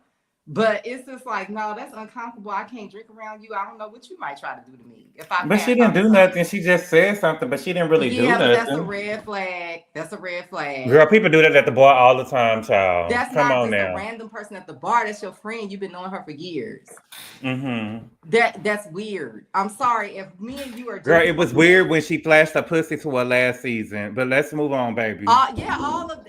But it's just like, no, that's uncomfortable. I can't drink around you. I don't know what you might try to do to me.
But she didn't do nothing. She just said something, but she didn't really do nothing.
Yeah, that's a red flag. That's a red flag.
Girl, people do that at the bar all the time, child.
That's
Come
not
on
just
now.
a random person at the bar. That's your friend. You've been knowing her for years.
Mm-hmm.
That's weird. I'm sorry if me and you are.
Girl, it was weird when she flashed her pussy to her last season. But let's move on, baby.
All of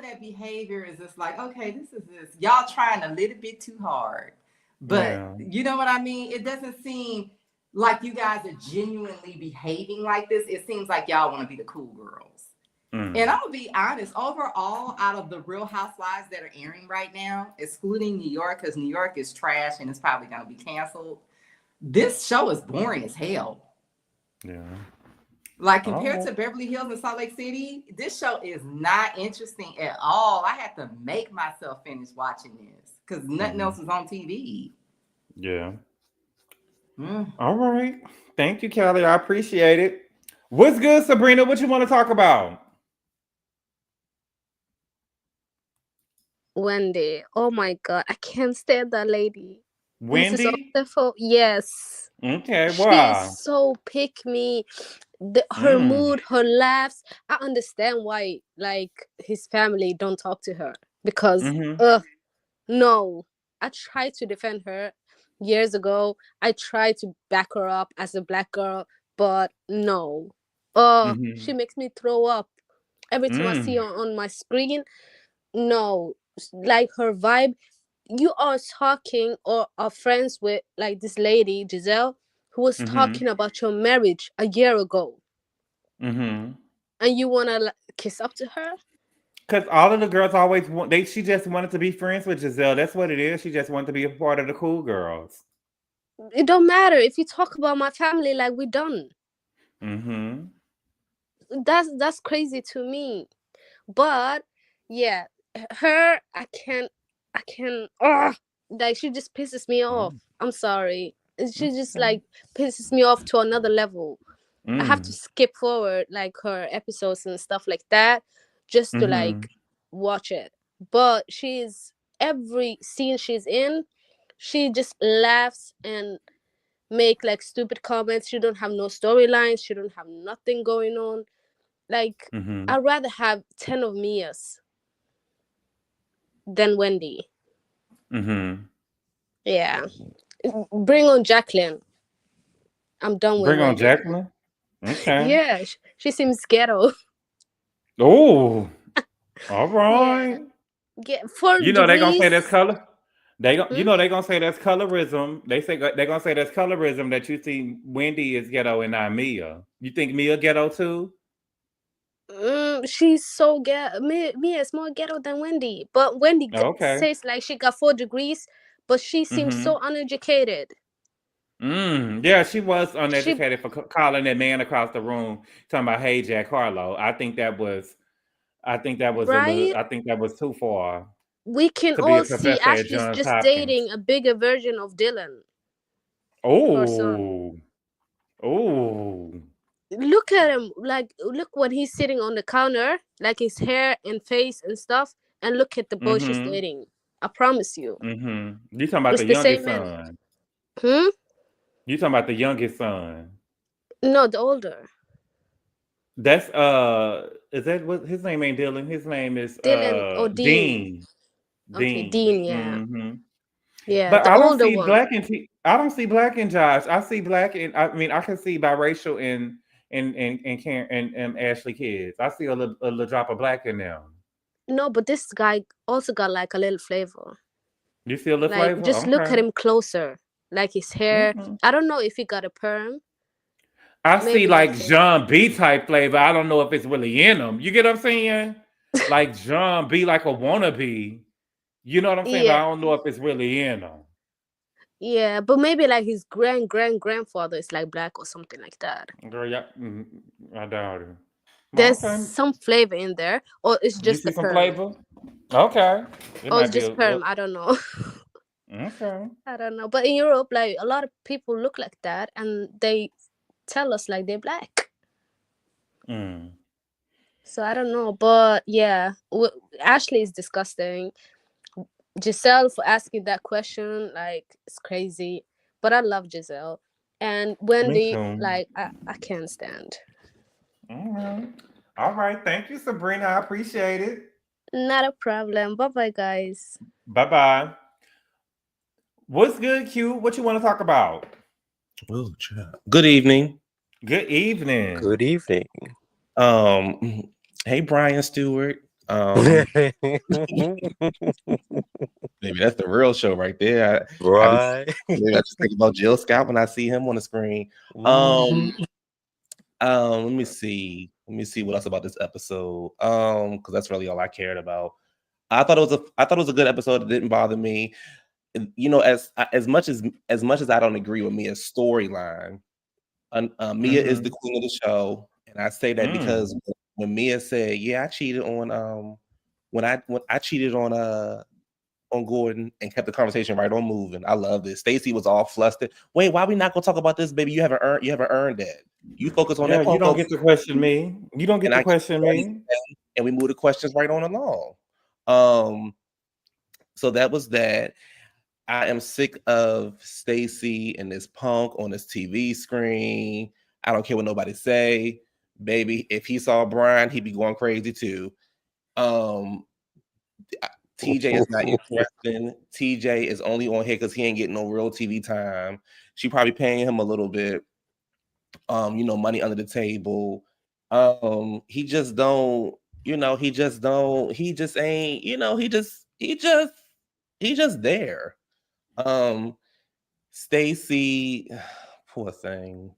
that behavior is just like, okay, this is y'all trying a little bit too hard. But you know what I mean? It doesn't seem like you guys are genuinely behaving like this. It seems like y'all want to be the cool girls. And I'm gonna be honest, overall, out of the Real Housewives that are airing right now, excluding New York, because New York is trash and it's probably gonna be canceled, this show is boring as hell.
Yeah.
Like compared to Beverly Hills and Salt Lake City, this show is not interesting at all. I had to make myself finish watching this because nothing else was on TV.
Yeah. All right. Thank you, Kelly. I appreciate it. What's good, Sabrina? What you want to talk about?
Wendy. Oh my God. I can't stand that lady.
Wendy?
Yes.
Okay, why?
She's so pick me. Her mood, her laughs. I understand why, like, his family don't talk to her because, no. I tried to defend her years ago. I tried to back her up as a black girl, but no. She makes me throw up every time I see her on my screen. No, like her vibe. You are talking or are friends with like this lady Gizelle who was talking about your marriage a year ago, and you wanna kiss up to her?
Because all of the girls always want. She just wanted to be friends with Gizelle. That's what it is. She just wanted to be a part of the cool girls.
It don't matter if you talk about my family like we done. That's crazy to me. But yeah, her I can like she just pisses me off. I'm sorry. She just like pisses me off to another level. I have to skip forward like her episodes and stuff like that just to like watch it. But every scene she's in, she just laughs and make like stupid comments. She don't have no storylines. She don't have nothing going on. Like I'd rather have 10 of Mia's than Wendy. Yeah. Bring on Jacqueline. I'm done with
Bring on
Wendy.
Jacqueline? Okay.
Yeah, she seems ghetto.
Oh, all right.
Yeah. For
You know they're gonna say that's
degrees.
color. You know they're gonna say that's colorism. They're gonna say that's colorism that you see Wendy is ghetto and not Mia. You think Mia ghetto too?
She's so ghetto. Mia is more ghetto than Wendy, but Wendy says like she got 4 degrees, but she seems so uneducated.
Yeah, she was uneducated for calling that man across the room talking about, "Hey, Jack Harlow." I think that was
right?
I think that was too far.
We can
To be a
all see
professor at
Ashley's
Johns
just
Hopkins.
dating a bigger version of Dylan.
Oh,
Look at him. Like, look when he's sitting on the counter, like his hair and face and stuff, and look at the boy she's dating. I promise you.
You talking about
It's
the
the
youngest
same
son?
man.
You talking about the youngest son?
No, the older.
That's is that what his name ain't Dylan? His name is
Dylan or
Dean.
Okay, Dean, yeah. Yeah,
But
the
I don't
older
see
one.
I don't see black in Josh. I see black in I mean I can see biracial in Karen and Ashley kids. I see a little drop of black in them.
No, but this guy also got like a little flavor.
You see a little
like,
flavor?
just look at him closer. Like his hair. I don't know if he got a perm.
I see like John B type flavor. I don't know if it's really in him. You get what I'm saying? Like John B, like a wannabe. You know what I'm saying?
Yeah.
But I don't know if it's really in him.
Yeah, but maybe like his grandfather is like black or something like that.
Girl, yeah, I doubt it.
There's some flavor in there, or it's just
you see
the
some
perm.
Flavor? Okay.
Or it's just perm. I don't know.
Okay.
I don't know. But in Europe, like a lot of people look like that, and they tell us like they're black. So I don't know, but yeah, Ashley is disgusting. Gizelle for asking that question, like it's crazy. But I love Gizelle, and Wendy, like I can't stand.
All right. Thank you, Sabrina. I appreciate it.
Not a problem. Bye-bye, guys.
Bye-bye. What's good, Q? What you want to talk about?
Oh, good evening.
Good evening.
Good evening. Hey, Brian Stewart. Maybe that's the real show right there.
Right.
Maybe I just think about Jill Scott when I see him on the screen. Let me see. Let me see what else about this episode. Because that's really all I cared about. I thought it was a good episode. It didn't bother me. You know, as much as I don't agree with Mia's storyline, Mia is the queen of the show, and I say that because when Mia said, "Yeah, I cheated on when I cheated on Gordon and kept the conversation right on moving," I love this. Stacy was all flustered. Wait, why we not gonna talk about this, baby? You haven't earned that. You focus on that.
You don't get to question me. You don't get to question me.
And we move the questions right on along. So that was that. I am sick of Stacy and this punk on this TV screen. I don't care what nobody say. Baby, if he saw Brian, he'd be going crazy too. TJ is not interesting. TJ is only on here because he ain't getting no real TV time. She probably paying him a little bit. Money under the table. He just don't, he just ain't, he just there. Stacy, poor thing.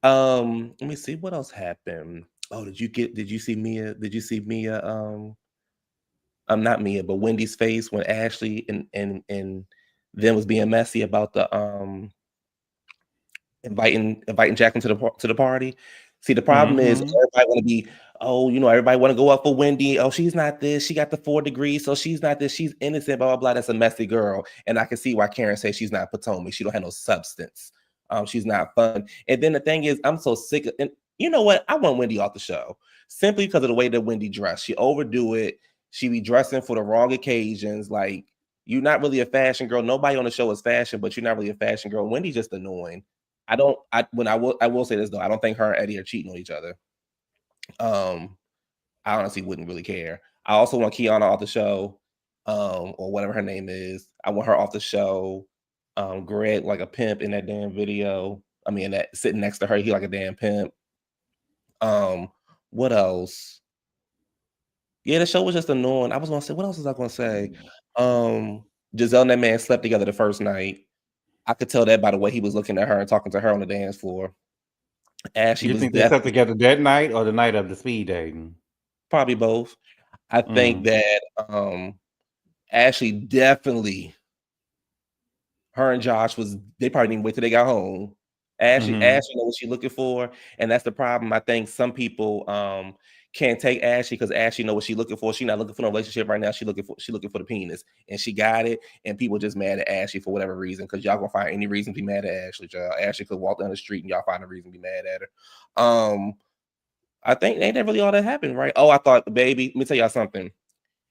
Let me see what else happened. Oh, did you see Mia? Did you see Mia? Not Mia, but Wendy's face when Ashley and then was being messy about the inviting Jacqueline to the party. See, the problem is everybody want to be, everybody want to go up for Wendy. Oh, she's not this. She got the 4 degrees, so she's not this. She's innocent, blah, blah, blah. That's a messy girl. And I can see why Karen says she's not Potomac. She don't have no substance. She's not fun. And then the thing is, I'm so sick of, and you know what? I want Wendy off the show simply because of the way that Wendy dressed. She overdo it. She be dressing for the wrong occasions. Like, you're not really a fashion girl. Nobody on the show is fashion, but you're not really a fashion girl. Wendy's just annoying. I will say this though. I don't think her and Eddie are cheating on each other. I honestly wouldn't really care. I also want Kiana off the show, or whatever her name is. I want her off the show. Greg like a pimp in that damn video. I mean, that sitting next to her, he like a damn pimp. What else? Yeah, the show was just annoying. I was gonna say, what else was I gonna say? Gizelle and that man slept together the first night. I could tell that by the way he was looking at her and talking to her on the dance floor. Ashley,
you think they slept together that night or the night of the speed dating?
Probably both. I think that Ashley definitely, her and Josh they probably didn't wait till they got home. Ashley knows what she's looking for, and that's the problem. I think some people can't take Ashley because Ashley knows what she's looking for. She's not looking for a relationship right now. She's looking for the penis, and she got it. And people just mad at Ashley for whatever reason because y'all gonna find any reason to be mad at Ashley. Y'all. Ashley could walk down the street and y'all find a reason to be mad at her. I think ain't that really all that happened, right? Oh, I thought, baby, let me tell y'all something.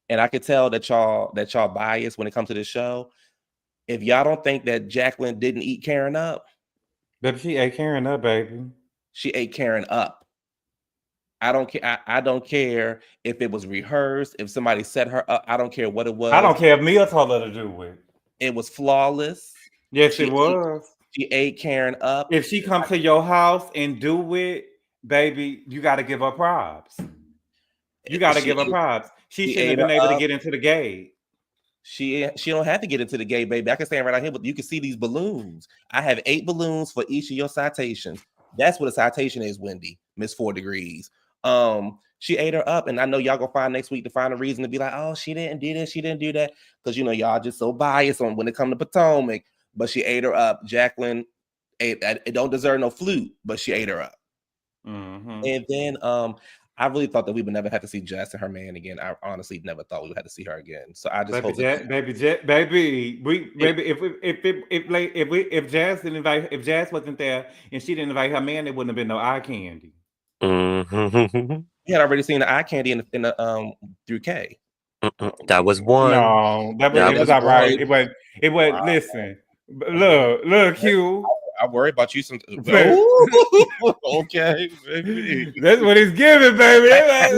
And I could tell that y'all biased when it comes to this show. If y'all don't think that Jacqueline didn't eat Karen up,
baby, she ate Karen up, baby.
She ate Karen up. I don't care. I don't care if it was rehearsed, if somebody set her up. I don't care what it was.
I don't care if Mia told her to do it.
It was flawless.
Yes, it was.
She ate Karen up.
If she comes to your house and do it, baby, you got to give her props. You got to give her props. She shouldn't have been able to get into the gate.
She don't have to get into the gate, baby. I can stand right out here, but you can see these balloons. I have 8 balloons for each of your citations. That's what a citation is, Wendy. Miss 4 degrees. She ate her up, and I know y'all gonna find next week to find a reason to be like, oh, she didn't do this, she didn't do that, because y'all just so biased on when it comes to Potomac. But she ate her up. Jacqueline it don't deserve no flute, but she ate her up. And then I really thought that we would never have to see Jess and her man again. I honestly never thought we would have to see her again. So I just hope
if Jazz wasn't there and she didn't invite her man, there wouldn't have been no eye candy.
We had already seen the eye candy in the through K.
That was one.
No, it was all right. It was. Wow. Listen, look, Q.
I worry about you some. Okay, baby.
That's what he's giving, baby.
I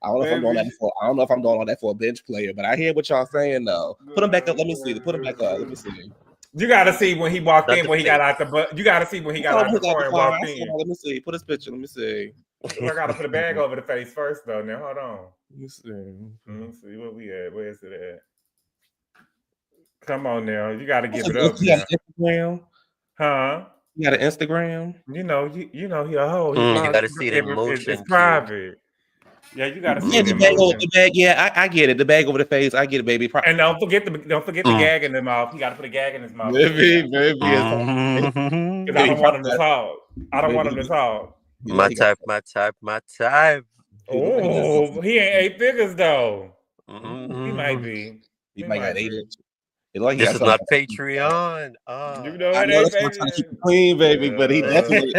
don't know if I'm doing all that for a bench player, but I hear what y'all saying though. Put him back up. Let me see. Put him back up. Let me see.
You gotta see when he walked in, when he got out the butt. You gotta see when he got out the car and walked in.
Let me see. Put his picture. Let me see.
I gotta put a bag over the face first, though. Now, hold on.
Let
me see where we at. Where is it at? Come on now, you gotta give it
You
up
got
now.
an Instagram?
Huh?
You got an Instagram?
You know he a hoe.
You gotta see the motion.
It's private. Yeah, you gotta see
Yeah,
the
the bag over
emotion.
the bag. Yeah, I get it. The bag over the face. I get it, baby.
And don't forget the gag in the mouth. You gotta put a gag in his mouth.
Baby.
Because I don't want him to talk. I don't want him to talk.
My type.
Oh, he ain't 8 figures though. He might be.
He might got 8 inches.
This is not Patreon.
You know
I
it
know
ain't,
that's why I'm
baby.
trying to keep it clean, baby. But he definitely,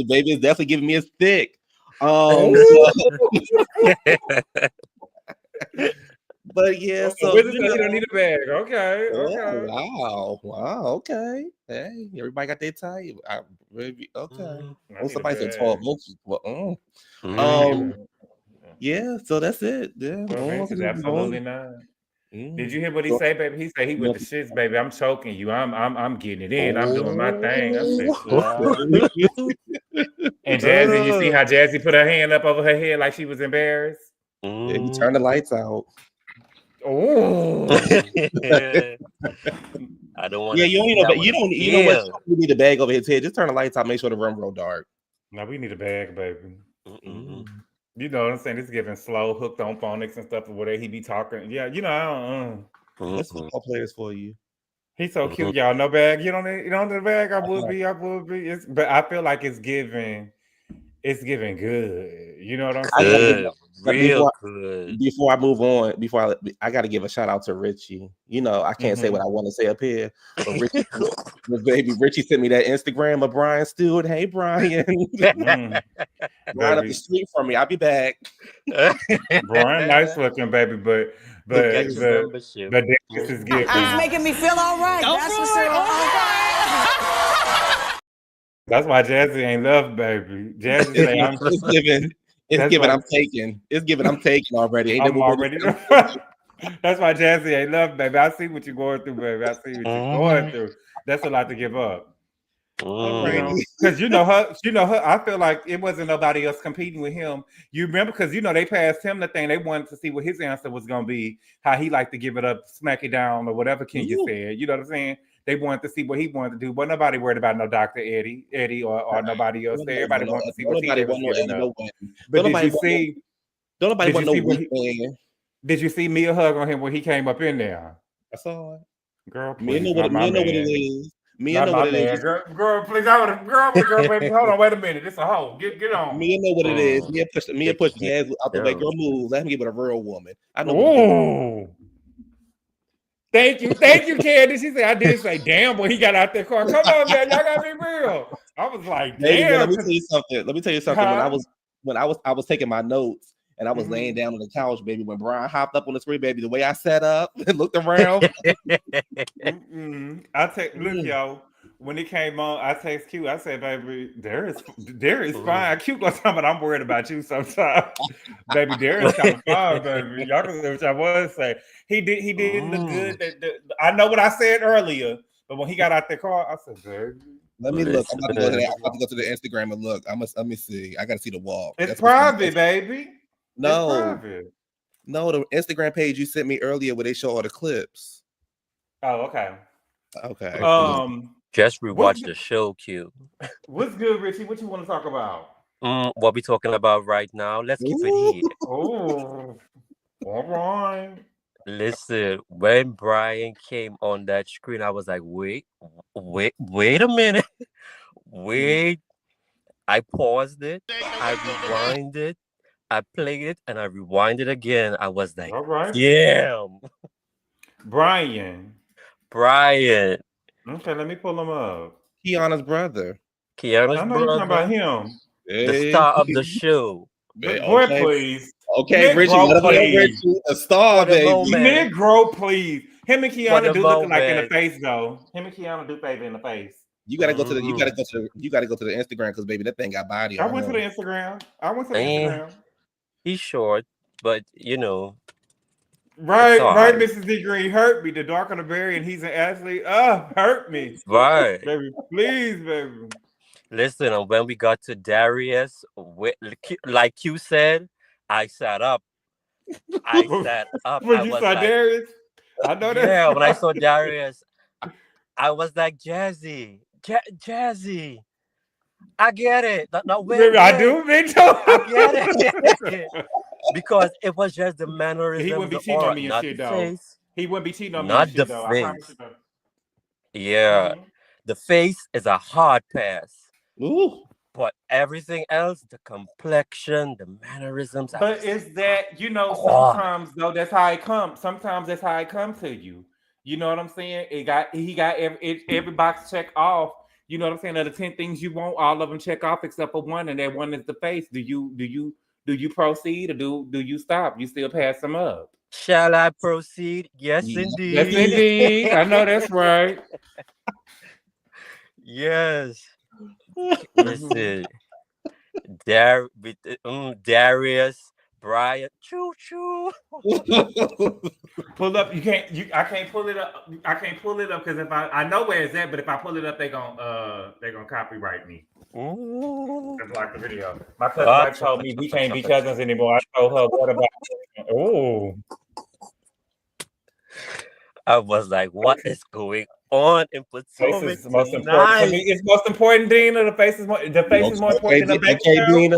baby, it's definitely giving me his thick. But yeah, so
you don't need a bag. Okay.
Wow. Okay. Hey, everybody got their type. Okay. Somebody said 12 inches. Well, yeah. So that's it. Yeah.
Absolutely not. Did you hear what he say, baby? He said he with the shits, baby. I'm choking you. I'm getting it in. I'm doing my thing. I said, and Jazzy, you see how Jazzy put her hand up over her head like she was embarrassed?
Yeah, he turned the lights out.
Oh.
I don't want.
Yeah, you know what? You need a bag over his head. Just turn the lights out. Make sure the room real dark.
Now we need a bag, baby. You know what I'm saying? It's giving slow, hooked on phonics and stuff, where he be talking. Yeah, you know, I don't.
That's football players for you.
He's so cute, y'all. No bag. You don't need the bag. I would be. But I feel like it's giving good. You know what I'm saying?
Real good.
Before I move on, I got to give a shout out to Richie. You know, I can't say what I want to say up here, but Richie sent me that Instagram of Brian Stewart. Hey, Brian. Brian up the street from me. I'll be back.
Brian, nice looking, baby, but this is good.
He's making me feel all right. That's for sure. All right.
That's why Jazzy ain't love, baby. Jazzy say I'm
taking. It's given. I'm taking already.
I'm already. That's why Jazzy ain't love, baby. I see what you're going through, baby. I see what you're going through. That's a lot to give up. Because you know her. I feel like it wasn't nobody else competing with him. You remember, because they passed him the thing. They wanted to see what his answer was gonna be, how he liked to give it up, smack it down, or whatever Kenya said. You know what I'm saying? They wanted to see what he wanted to do, but nobody worried about no Dr. Eddie or nobody else there. Everybody wanted to see what he was giving up. But did you see?
Nobody want no weak man.
Did you see Mia hug on him when he came up in there?
I saw it.
Girl, please,
Mia know what it is.
Mia know what it is. Girl, please, girl, baby, hold on, wait a minute. It's a hoe. Get on.
Mia know what it is. Mia pushed Jazz out the way. Girl, move. Let him give it a real woman. I know.
Ooh. Thank you, Candy. She said, I did say, damn, when he got out that car. Come on, man, y'all gotta be real. I was like, damn.
Let me tell you something. When I was taking my notes and I was laying down on the couch, baby, when Brian hopped up on the screen, baby, the way I sat up and looked around.
Look, y'all. When it came on, I text Q. I said, "Baby, there is fine." Q goes, "But I'm worried about you sometimes." Baby, there is kind of fine, baby. Y'all can say what I want to say. He did look good. I know what I said earlier, but when he got out the car, I said, "Baby,
let me look." I'm about to go to the Instagram and look. Let me see. I got to see the walk.
It's private, baby.
No,
it's private.
No, the Instagram page you sent me earlier where they show all the clips.
Oh, okay.
Okay.
Just rewatch the show, Q.
What's good, Richie? What you want to talk about?
What we talking about right now? Let's keep it here.
Oh, all right.
Listen, when Brian came on that screen, I was like, wait a minute. Wait. I paused it. I rewinded. I played it and I rewinded again. I was like,
all right.
Damn.
Brian.
Okay,
let me pull him up.
Kiana's brother.
I know you're talking about him.
The star of the show.
Boy, please.
Okay,
Nick
Richie,
Richie,
a star, baby.
Negro, please. Him and Kiana do look like in the face, though. Him and Kiana do favor in the face.
You gotta go to the Instagram because baby, that thing got body.
I went to the Instagram.
He's short, but you know.
Right, Mrs. D. Green hurt me. The darker the berry, and he's an athlete. Hurt me.
Right.
Baby, please, baby.
Listen, and when we got to Darius, like you said, I sat up. I sat up.
When
I
you
was
saw
like,
Darius, I know that's
yeah. When I
right.
saw Darius, I was like, Jazzy, Jazzy. I get it. No, wait.
I do, me too.
I get it. Because it was just the
He
mannerisms,
wouldn't be
the
cheating on
aura,
me and
not
shit
the
though.
face.
He wouldn't be cheating on me and
Not the
shit though. I promise you
face.
though.
Yeah.
Mhm.
The face is a hard pass.
Ooh.
But everything else, the complexion, the mannerisms,
But it's that, you know,
God.
sometimes though that's how it comes. Sometimes that's how it comes to you. You know what I'm saying? He got every box check off. You know what I'm saying? Of the 10 things you want, all of them check off except for one, and that one is the face. Do you proceed or do you stop? You still pass them up.
Shall I proceed? Yes,
Yeah.
Yes,
indeed.
indeed. I know that's right.
Yes.
Mhm.
Listen, Darius, Brian, choo choo.
Pull up. I can't pull it up. I can't pull it up because if I know where it's at, but if I pull it up, they're gonna copyright me. And block the video. My cousin wife told me we can't be cousins anymore. I told her, what about? Oh,
I was like, what is going on in
face
Potomac
is most important to me.
tonight?
It's most important, Dina. The face is more important than the background.
Dina.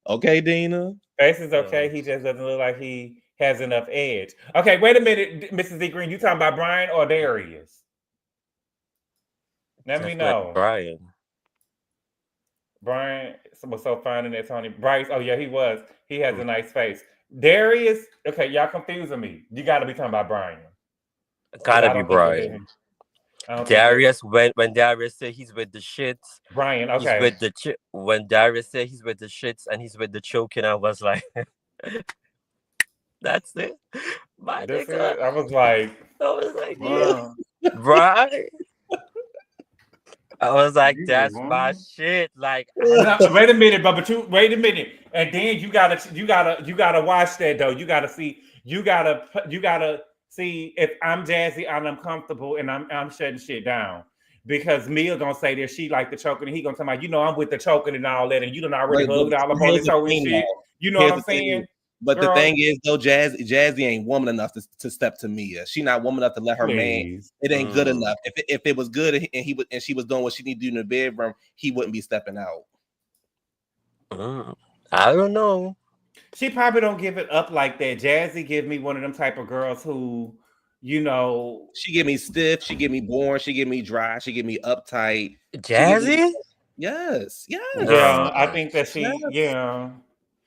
Okay, Dina.
Face is okay. He just doesn't look like he has enough edge. Okay, wait a minute, Mrs. D. Green. You talking about Brian or Darius? Let me know.
Brian.
Brian was so fine in that Tony. Bryce, oh yeah, he was. He has a nice face. Darius, okay, y'all confusing me. You got to be talking about Brian.
Gotta be Brian. Darius, when Darius said he's with the shits,
Brian, okay.
He's with the when Darius said he's with the shits and he's with the choking, I was like, that's it. My nigga.
I was like,
yeah. Right. I was like, that's my shit. Like,
wait a minute, but you wait a minute, and then you gotta watch that though. You gotta see if I'm Jazzy and I'm comfortable and I'm shutting shit down. Because Mia gonna say that she like the choking, and he gonna tell me, I'm with the choking and all that, and you done already hugged all up on the choking shit. You know what I'm saying?
But girl, the thing is, though, Jazzy ain't woman enough to step to Mia. She not woman enough to let her man. It ain't good enough. If it was good and she was doing what she needed to do in the bedroom, he wouldn't be stepping out.
I don't know.
She probably don't give it up like that. Jazzy give me one of them type of girls who, you know,
she give me stiff, she give me boring, she give me dry, she give me uptight.
Jazzy?
Yes.
Yeah, I think that she, yeah.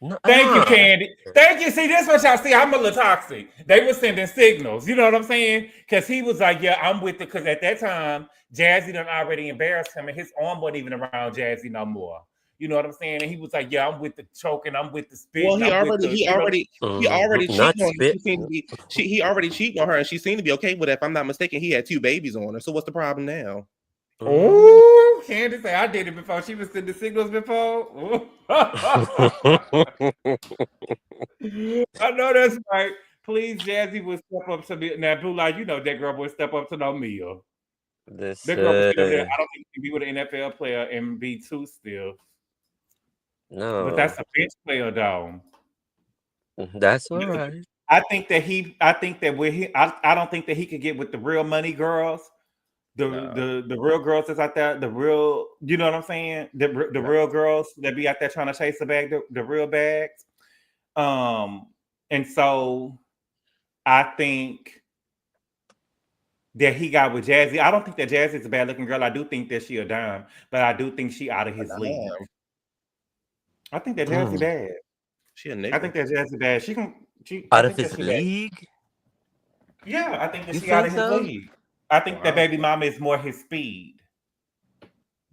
No,
Thank you, Candy. Thank you. See, this what y'all see. I'm a little toxic. They were sending signals. You know what I'm saying? Because he was like, yeah, I'm with it. Because at that time, Jazzy done already embarrassed him, and his arm wasn't even around Jazzy no more. You know what I'm saying? And he was like, yeah, I'm with the choking. I'm with the spit.
Well, he already cheated on her. He already cheated on her, and she seemed to be okay with it. If I'm not mistaken, he had 2 babies on her. So what's the problem now?
Oh, Candy say I did it before. She was sending signals before. I know that's right. Please, Jazzy would step up to me. Now, Blue Light, you know that girl would step up to no meal. That girl was still there. I don't think she can be with an NFL player and be 2 still.
No,
but that's a bench player, though.
That's all right.
I don't think that he could get with the real money girls. The real girls that's out there, the real, you know what I'm saying? The real girls that be out there trying to chase the bag, the real bags. And so I think that he got with Jazzy. I don't think that Jazzy's a bad looking girl. I do think that she a dime, but I do think she out of his league. I think that Jazzy bad.
She a nigga.
I think that Jazzy bad. She
out of his league.
Yeah, I think that she out of his league. I think that baby mama is more his speed.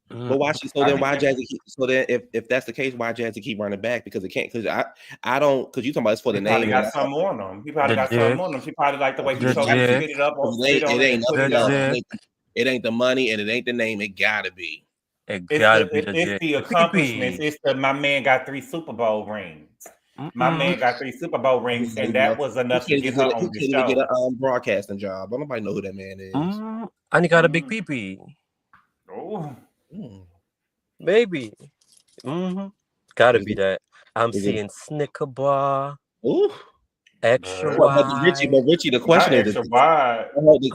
But why she? So then why Jazzy? So then if that's the case, why Jazzy keep running back? Because it can't. Because I don't. Because you talking about it's for the name.
He got something on him. He probably got something on him. She probably like the way he showed spit it up.
It ain't the money and it ain't the name. It gotta be.
It gotta be
it's the accomplishments. It's my man got 3 Super Bowl rings. My man got 3 Super Bowl rings, and that was enough to get her on the show.
He get a broadcasting job. Don't nobody know who that man is.
And he got a big pee-pee.
Oh.
Maybe. Gotta be that. I'm seeing Snicker bar.
Ooh.
Extra
But
wide.
The
not
question is,
extra wide.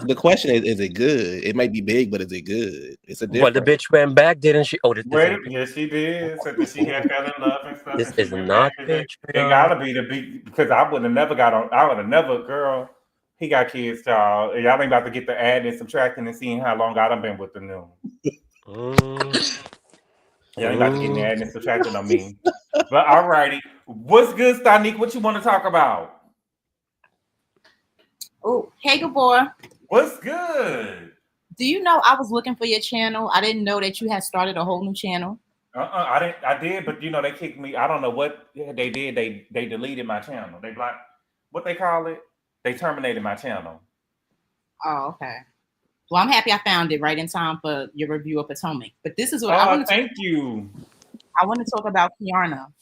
the question is it good? It might be big, but is it good? It's a
But the
difference.
bitch went back, didn't she? Oh, this
Wait,
ain't.
yes, she did. Said that she had fell in love and stuff,
This
and she
is
went back.
not
It
Patreon.
gotta be the big because I would have never got on. I would have never, girl. He got kids, y'all. Y'all ain't about to get the add and subtracting and seeing how long I done been with the new. Y'all ain't about to get in the add and subtracting on me. But alrighty, what's good, Stanique? What you want to talk about?
Oh, hey, Gabor.
What's good?
Do you know I was looking for your channel? I didn't know that you had started a whole new channel.
I didn't. I did, but you know they kicked me. I don't know what they did. They deleted my channel. They blocked. What they call it? They terminated my channel.
Oh, okay. Well, I'm happy I found it right in time for your review of Potomac. But this is what I want to.
Thank you.
I want to talk about Kiana.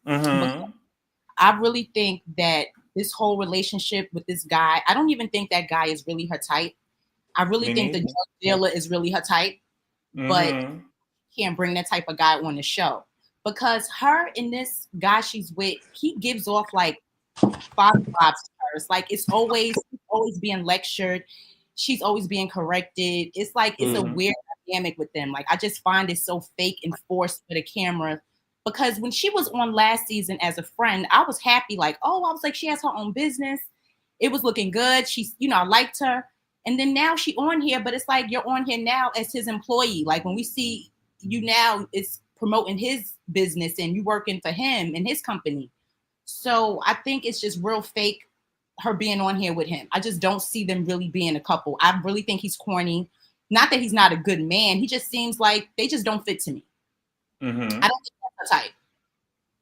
Mm-hmm.
I really think that this whole relationship with this guy, I don't even think that guy is really her type. I really think the drug dealer is really her type, but can't bring that type of guy on the show because her and this guy she's with, he gives off like father vibes to her. It's like it's always being lectured. She's always being corrected. It's like it's a weird dynamic with them. Like I just find it so fake and forced for the camera. Because when she was on last season as a friend, I was happy. Like, I was like, she has her own business. It was looking good. She's, I liked her. And then now she on here, but it's like you're on here now as his employee. Like when we see you now, it's promoting his business and you working for him and his company. So I think it's just real fake, her being on here with him. I just don't see them really being a couple. I really think he's corny. Not that he's not a good man. He just seems like they just don't fit to me. I don't think that's her type.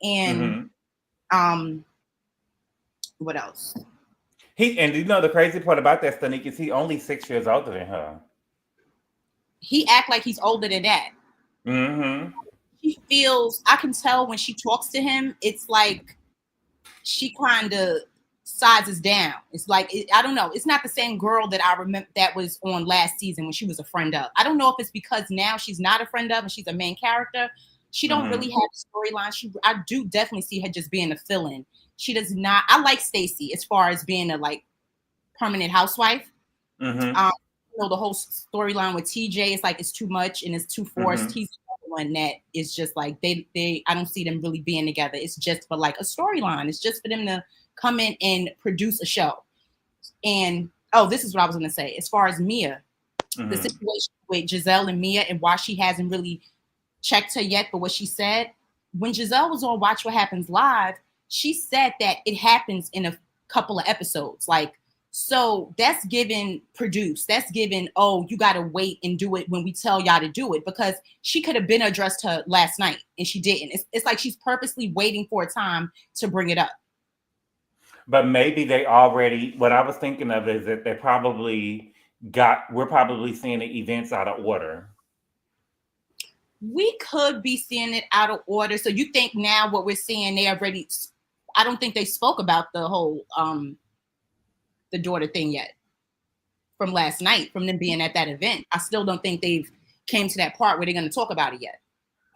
And what else?
And the crazy part about that, Stanique, is he only 6 years older than her.
He act like he's older than that. He feels, I can tell when she talks to him, it's like she kind of sizes down. It's like, I don't know. It's not the same girl that I remember that was on last season when she was a friend of. I don't know if it's because now she's not a friend of and she's a main character. She don't really have a storyline. I do definitely see her just being a fill-in. She does not. I like Stacy as far as being a like permanent housewife. The whole storyline with TJ is like it's too much and it's too forced. He's the one that is just like they. I don't see them really being together. It's just for like a storyline. It's just for them to come in and produce a show. And this is what I was going to say. As far as Mia, the situation with Gizelle and Mia and why she hasn't really checked her yet, but what she said when Gizelle was on Watch What Happens Live, she said that it happens in a couple of episodes. Like, so that's given produced. That's given, you got to wait and do it when we tell y'all to do it, because she could have been addressed her last night and she didn't. It's like she's purposely waiting for a time to bring it up.
But maybe they already, what I was thinking of is that we're probably seeing the events out of order.
We could be seeing it out of order. So you think now what we're seeing, they already, I don't think they spoke about the whole, the daughter thing yet from last night, from them being at that event. I still don't think they've came to that part where they're going to talk about it yet.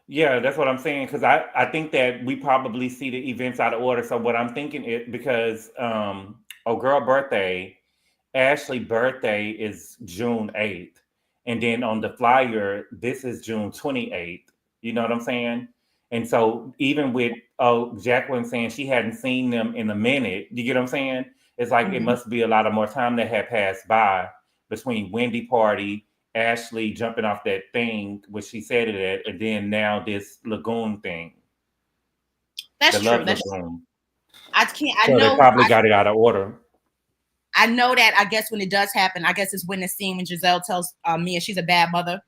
Yeah, that's what I'm saying. Because I think that we probably see the events out of order. So what I'm thinking is because, girl birthday, Ashley's birthday is June 8th. And then on the flyer, this is June 28th. You know what I'm saying? And so even with Jacqueline saying she hadn't seen them in a minute, you get what I'm saying? It's like it must be a lot of more time that had passed by between Wendy party, Ashley jumping off that thing, which she said it at, and then now this Lagoon thing.
That's true. That's
Lagoon.
I know
they probably got it out of order.
I know that, I guess when it does happen, I guess it's when the scene when Gizelle tells Mia she's a bad mother.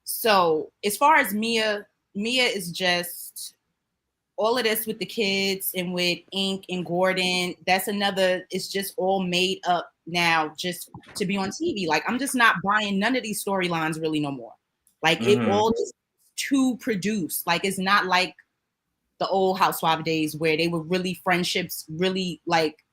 So as far as Mia is just all of this with the kids and with Ink and Gordon. That's another, it's just all made up now just to be on TV. Like, I'm just not buying none of these storylines really no more. Like, it all just too produced. Like, it's not like the old Housewives days where they were really friendships, really like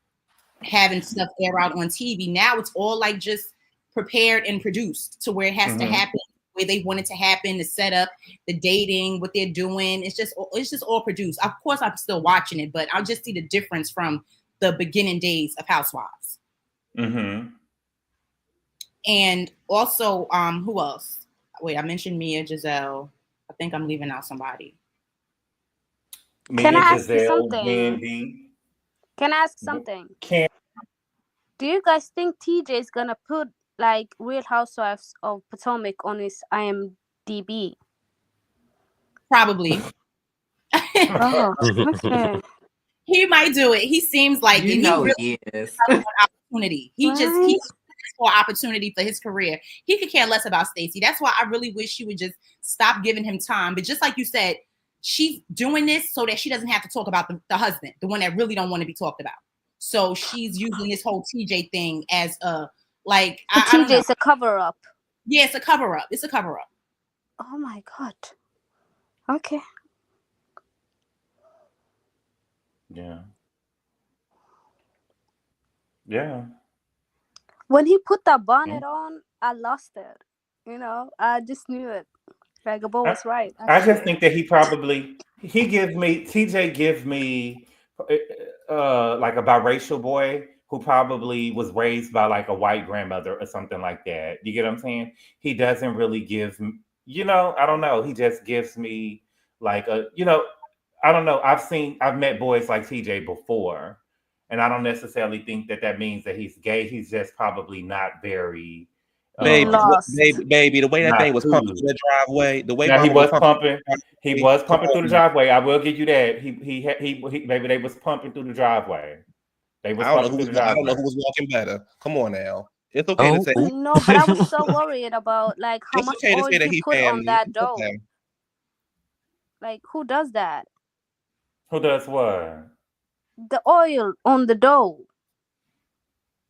having stuff air out on TV. Now it's all like just prepared and produced to where it has to happen way they want it to happen, the setup, the dating, what they're doing. It's just all produced. Of course, I'm still watching it, but I'll just see the difference from the beginning days of Housewives.
Mm-hmm.
And also, who else? Wait, I mentioned Mia, Gizelle. I think I'm leaving out somebody.
Can I ask you
Gizelle,
something?
Wendy.
Can I ask something?
Can
Do you guys think TJ is gonna put like Real Housewives of Potomac on his IMDb?
Probably.
Oh, okay.
He might do it. He seems like
You
it.
know
He
is.
opportunity. He for opportunity for his career. He could care less about Stacy. That's why I really wish she would just stop giving him time. But just like you said, she's doing this so that she doesn't have to talk about the husband, the one that really don't want to be talked about. So she's using this whole TJ thing as a like. I don't know.
TJ is a cover up.
Yeah, it's a cover up. It's a cover up.
Oh my god. Okay.
Yeah. Yeah.
When he put that bonnet on, I lost it. You know, I just knew it. Like Gabor was right.
I just think that TJ gives me like a biracial boy who probably was raised by like a white grandmother or something like that. You get what I'm saying? He doesn't really give, I don't know. He just gives me like I don't know. I've met boys like TJ before, and I don't necessarily think that means that he's gay. He's just probably not very
baby, the way that thing was pumping through the driveway, the way
now he
Mama
was
pumping.
He was pumping through the driveway. I will give you that. He baby, they was pumping through the driveway. They was pumping through the driveway.
I don't know who was walking better. Come on now. It's okay to say.
No, but I was so worried about like how much oil he put on that dough.
Okay.
Like, who does that?
Who does what?
The oil on the dough.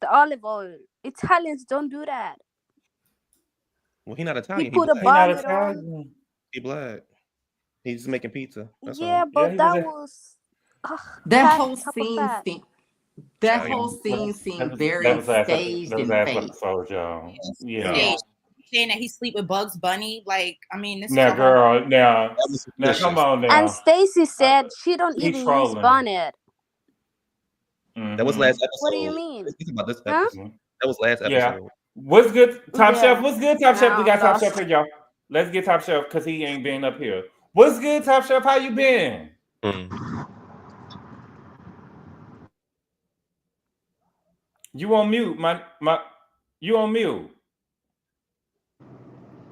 The olive oil. Italians don't do that.
Well, he's not Italian.
He put a bonnet on.
He black. He's just making pizza. That's
yeah,
all.
but that was
that whole scene. That whole scene seemed very staged and fake.
Yeah.
Saying that he sleep with Bugs Bunny, like I mean, this
now,
is
girl, now come on now.
And Stacy said she don't even use bonnet.
Mm-hmm. That was last episode.
What do you mean?
About this episode. That was last episode.
Yeah. What's good, Top Chef? What's good, Top Chef? We got Top Chef here, y'all. Let's get Top Chef because he ain't been up here. What's good, Top Chef? How you been? You on mute, you on mute.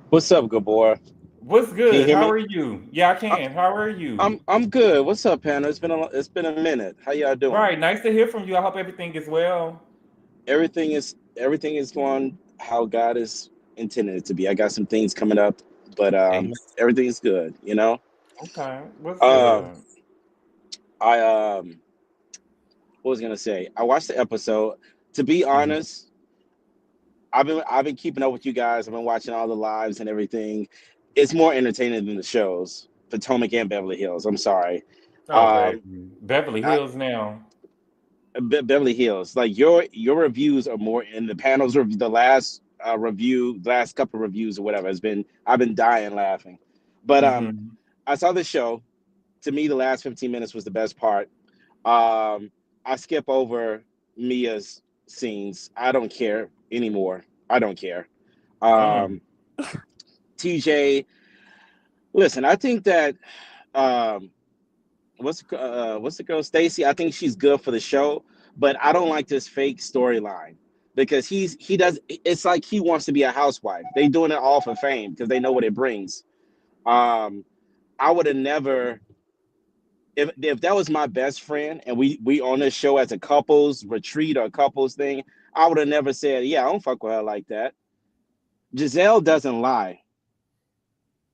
What's up, Gabor?
What's good? How are you? Yeah, I can. How are you?
I'm good. What's up, Hannah? It's been a minute. How y'all doing?
Right. Nice to hear from you. I hope everything is well.
Everything is going how God is intended it to be. I got some things coming up, but everything is good. You know.
Okay. What's good?
What was I gonna say? I watched the episode. To be honest, I've been keeping up with you guys. I've been watching all the lives and everything. It's more entertaining than the shows, Potomac and Beverly Hills. I'm sorry.
Beverly Hills now.
Beverly Hills. Like your reviews are more in the panels. The last couple of reviews or whatever I've been dying laughing. But I saw the show. To me, the last 15 minutes was the best part. I skip over Mia's scenes. I don't care anymore. I don't care. TJ, listen, I think that what's the girl Stacy? I think she's good for the show, but I don't like this fake storyline because it's like he wants to be a housewife. They doing it all for fame because they know what it brings. I would have never, if that was my best friend and we on this show as a couples retreat or a couples thing, I would have never said, yeah, I don't fuck with her like that. Gizelle doesn't lie.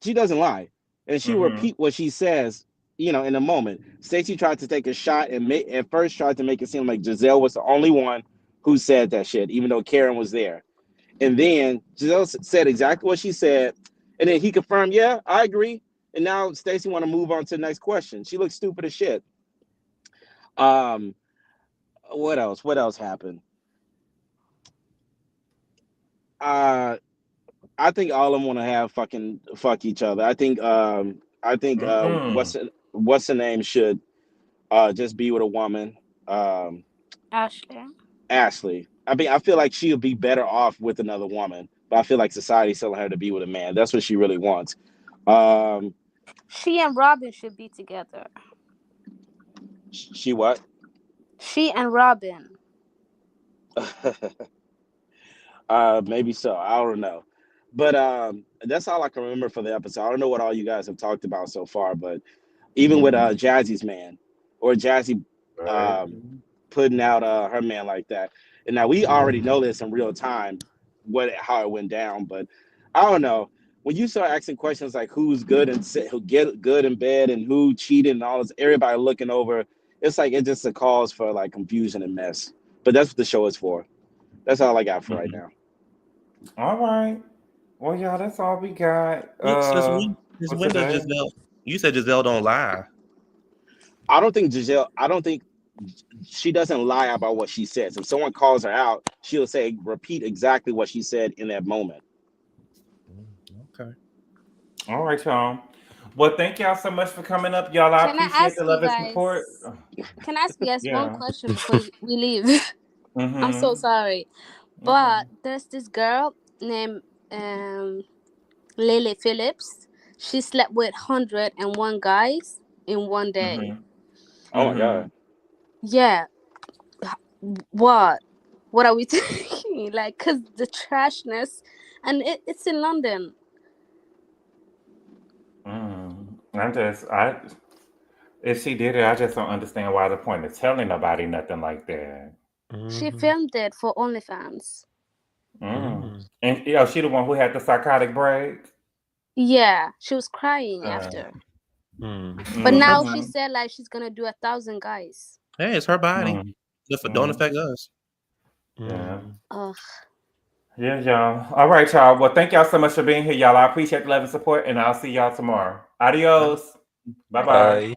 She doesn't lie. And she repeat what she says, in a moment. Stacey tried to take a shot and at first tried to make it seem like Gizelle was the only one who said that shit, even though Karen was there. And then Gizelle said exactly what she said. And then he confirmed, yeah, I agree. And now Stacey want to move on to the next question. She looks stupid as shit. What else? What else happened? I think all of them want to have fuck each other. I think what's the name should just be with a woman. Ashley. I mean, I feel like she'll be better off with another woman, but I feel like society's telling her to be with a man. That's what she really wants.
She and Robin should be together.
She what?
She and Robin.
Maybe so. I don't know. But that's all I can remember for the episode. I don't know what all you guys have talked about so far, but even with Jazzy's man or Jazzy putting out her man like that. And now we already know this in real time, how it went down, but I don't know. When you start asking questions like who's good and who get good in bed and who cheated and all this, everybody looking over, it's like it's just a cause for like confusion and mess. But that's what the show is for. That's all I got for right now.
All right. Well, y'all, that's all we got.
Since when does Gizelle? You said Gizelle don't lie.
I don't think she doesn't lie about what she says. If someone calls her out, she'll repeat exactly what she said in that moment.
Okay. All right, y'all. Well, thank y'all so much for coming up, y'all. I appreciate the love and support.
Can I ask you guys one question before we leave? I'm so sorry, but there's this girl named Lily Phillips. She slept with 101 guys in one day.
Oh my god.
Yeah. What are we thinking? Like, cause the trashness, and it's in London.
If she did it, I just don't understand why the point of telling nobody nothing like that.
She filmed it for OnlyFans.
And she the one who had the psychotic break.
Yeah, she was crying after. But now she said like she's gonna do 1,000 guys.
Hey, it's her body. Don't affect us.
Yeah.
Ugh.
Yeah, y'all. All right, y'all. Well, thank y'all so much for being here, y'all. I appreciate the love and support, and I'll see y'all tomorrow. Adios. Bye-bye.
Bye.